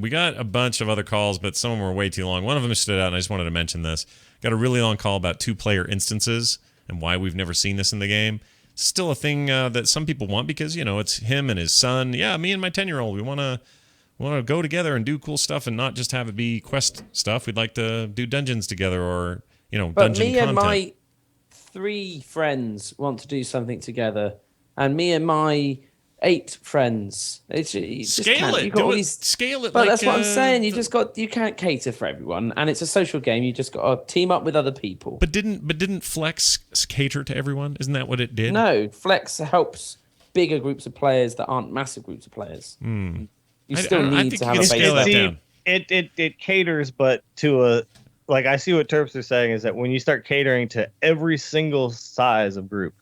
We got a bunch of other calls, but some of them were way too long. One of them stood out, and I just wanted to mention this. Got a really long call about 2-player instances and why we've never seen this in the game. It's still a thing that some people want because, it's him and his son. Yeah, me and my 10-year-old, we want to go together and do cool stuff and not just have it be quest stuff. We'd like to do dungeons together or, dungeon content. But me content. and my 3 friends want to do something together, and me and my 8 friends. Scale it. Scale it. But that's what I'm saying. You can't cater for everyone, and it's a social game. You just got to team up with other people. But didn't Flex cater to everyone? Isn't that what it did? No, Flex helps bigger groups of players that aren't massive groups of players. You still need to have a baseline. It caters, but to a like I see what Terps are saying is that when you start catering to every single size of group,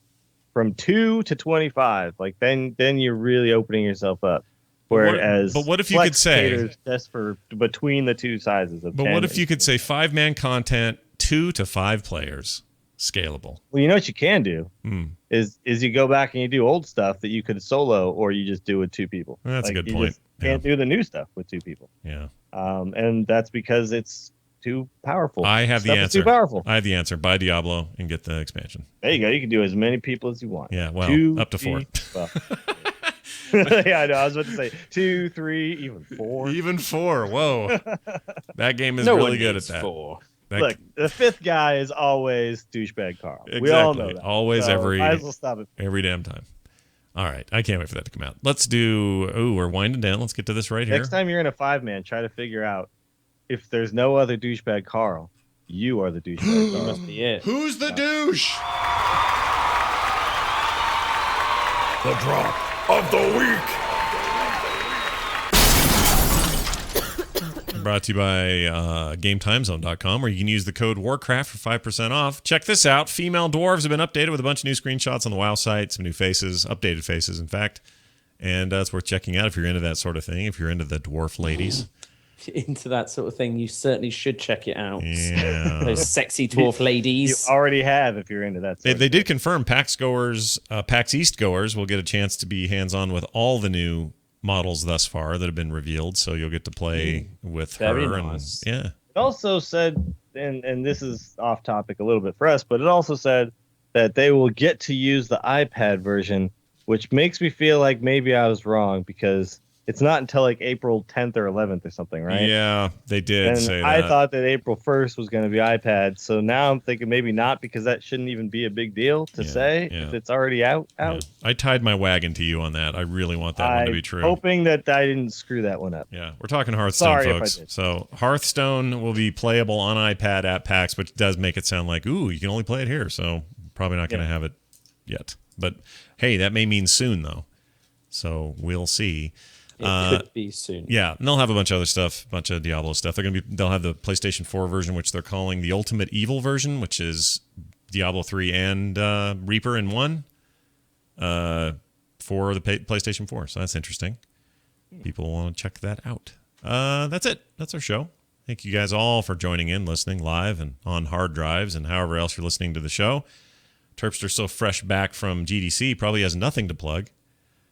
from 2 to 25, like then you're really opening yourself up. Whereas, but what if you could say caters just for between the 2 sizes of? But what if you could say 5-man content, 2 to 5 players, scalable? Well, you know what you can do is you go back and you do old stuff that you could solo, or you just do with 2 people. Well, that's a good point. You just can't do the new stuff with 2 people. Yeah. And that's because it's too powerful. I have the answer. Too powerful. I have the answer. Buy Diablo and get the expansion. There you go. You can do as many people as you want. Yeah, well, 2, up to 4. 3, yeah, I know. I was about to say 2, 3, even 4. Even 4. Whoa. That game is really good at that. 4. Look, the 5th guy is always douchebag Carl. Exactly. We all know that. Always, so every damn time. All right. I can't wait for that to come out. Let's do... Oh, we're winding down. Let's get to this right here. Next time you're in a 5-man, try to figure out if there's no other douchebag Carl, you are the douchebag Carl. Must be it. Who's the douche? The drop of the week. Brought to you by GameTimeZone.com, where you can use the code Warcraft for 5% off. Check this out. Female dwarves have been updated with a bunch of new screenshots on the WoW site, some new faces, updated faces, in fact. And it's worth checking out if you're into that sort of thing, if you're into the dwarf ladies. Into that sort of thing, you certainly should check it out. Yeah. Those sexy dwarf ladies. You already have if you're into that. They did confirm PAX East goers will get a chance to be hands-on with all the new models thus far that have been revealed, so you'll get to play with Very her. nice. And, yeah. It also said, and this is off topic a little bit for us, but it also said that they will get to use the iPad version, which makes me feel like maybe I was wrong because it's not until like April 10th or 11th or something, right? Yeah, they did say that. I thought that April 1st was going to be iPad, so now I'm thinking maybe not because that shouldn't even be a big deal to say if it's already out. Yeah. I tied my wagon to you on that. I really want that one to be true. Hoping that I didn't screw that one up. Yeah, we're talking Hearthstone, folks. So Hearthstone will be playable on iPad at PAX, which does make it sound like, ooh, you can only play it here. So probably not going to have it yet. But hey, that may mean soon, though. So we'll see. It could be soon. Yeah, and they'll have a bunch of other stuff, a bunch of Diablo stuff. They'll have the PlayStation 4 version, which they're calling the Ultimate Evil version, which is Diablo 3 and Reaper in one for the PlayStation 4. So that's interesting. People want to check that out. That's it. That's our show. Thank you guys all for joining in, listening live and on hard drives and however else you're listening to the show. Terpster, so fresh back from GDC, probably has nothing to plug.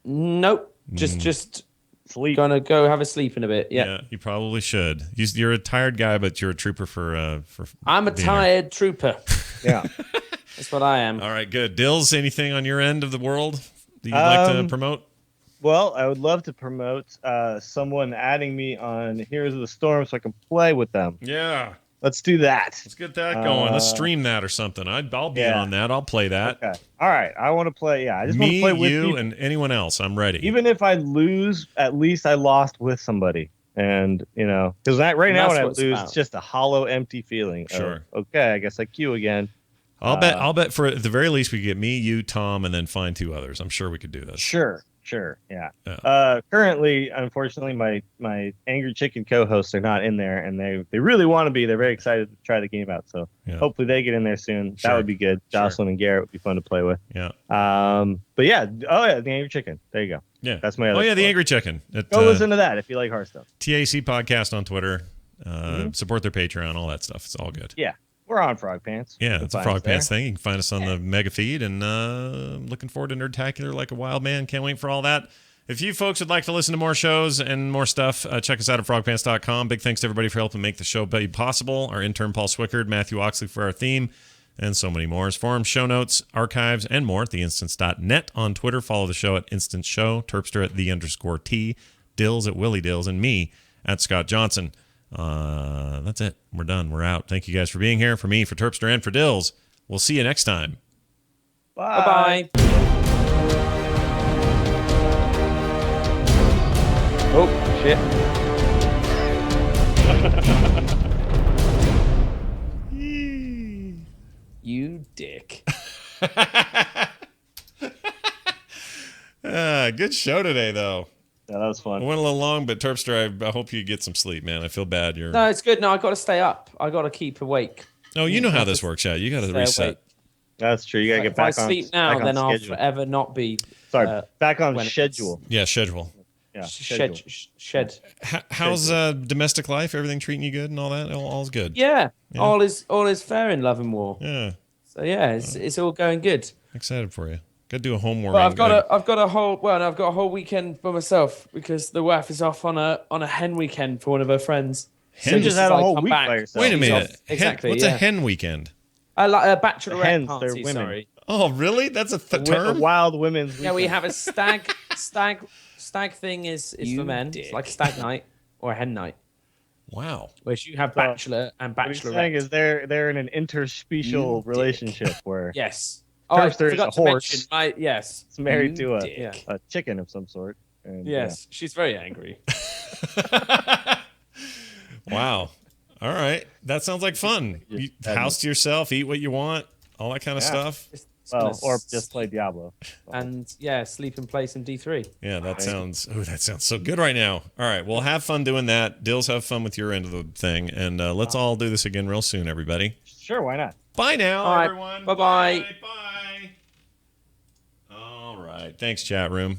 Nope. Just sleep. Gonna go have a sleep in a bit. Yeah, you probably should. You're a tired guy, but you're a trooper for. I'm a tired trooper. Yeah, that's what I am. All right, good. Dills, anything on your end of the world that you'd like to promote? Well, I would love to promote someone adding me on Heroes of the Storm so I can play with them. Yeah. Let's do that. Let's get that going. Let's stream that or something. I'll be on that. I'll play that. Okay. All right. I want to play. Yeah. I just want to play with you, and anyone else. I'm ready. Even if I lose, at least I lost with somebody. And, because right now when I lose, it's just a hollow, empty feeling. Sure. Okay. I guess I queue again. I'll bet for at the very least we could get me, you, Tom, and then find 2 others. I'm sure we could do this. Sure. Yeah. Currently, unfortunately, my Angry Chicken co-hosts are not in there, and they really want to be. They're very excited to try the game out. So hopefully they get in there soon. Sure. That would be good. Jocelyn and Garrett would be fun to play with. Yeah. But yeah. Oh yeah, the Angry Chicken. There you go. Yeah. That's my other. Oh yeah, the Angry Chicken. Go listen to that if you like Hearthstone. TAC podcast on Twitter. Support their Patreon. All that stuff. It's all good. Yeah. We're on Frog Pants. Yeah, it's a Frog Pants thing. You can find us on the mega feed, and looking forward to Nerdtacular like a wild man. Can't wait for all that. If you folks would like to listen to more shows and more stuff, check us out at frogpants.com. Big thanks to everybody for helping make the show be possible. Our intern, Paul Swickard, Matthew Oxley for our theme, and so many more. As forums, show notes, archives, and more at theinstance.net. On Twitter, follow the show at Instance Show, Terpster at _T, Dills at Willie Dills, and me at Scott Johnson. That's it. We're done. We're out. Thank you guys for being here. For me, for Terpster, and for Dills. We'll see you next time. Bye. Oh, shit. You dick. Good show today, though. Yeah, that was fun. It went a little long, but Terpster, I hope you get some sleep, man. I feel bad. No, it's good. No, I got to stay up. I got to keep awake. Oh, you know how this works, yeah. You got to reset. Awake. That's true. You got to get back on. If I sleep now, then I'll forever not be. Sorry, back on schedule. Yeah, schedule. Yeah, shed. How's domestic life? Everything treating you good and all that? All's good. Yeah. All is fair in love and war. Yeah. So yeah, it's all going good. Excited for you. Got to do a homework. Well, I've got a whole weekend for myself because the wife is off on a hen weekend for one of her friends. Hen just had a whole week by yourself. Wait a minute. Exactly. What's a hen weekend? Like a bachelorette Hens, party. they're women. Sorry. Oh, really? That's a term? Wild women's weekend. Yeah, we have a stag thing is for men. It's like a stag night or a hen night. Wow. Whereas you have bachelor and bachelorette. What he's saying is they're in an interspecial relationship where yes. Terpster is a horse. Yes. It's married to a chicken of some sort. And, yes, she's very angry. Wow. All right. That sounds like fun. You house to yourself, eat what you want, all that kind of stuff. Well, or just play Diablo. And sleep in place in D3. Yeah, that sounds so good right now. All right, well, have fun doing that. Dills, have fun with your end of the thing, and let's all do this again real soon, everybody. Sure, why not? Bye now, everyone. Bye-bye. Bye. All right, thanks, chat room.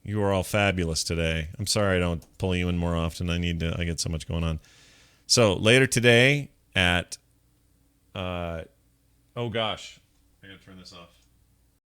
You are all fabulous today. I'm sorry I don't pull you in more often. I get so much going on. So later today at, oh gosh, I gotta turn this off.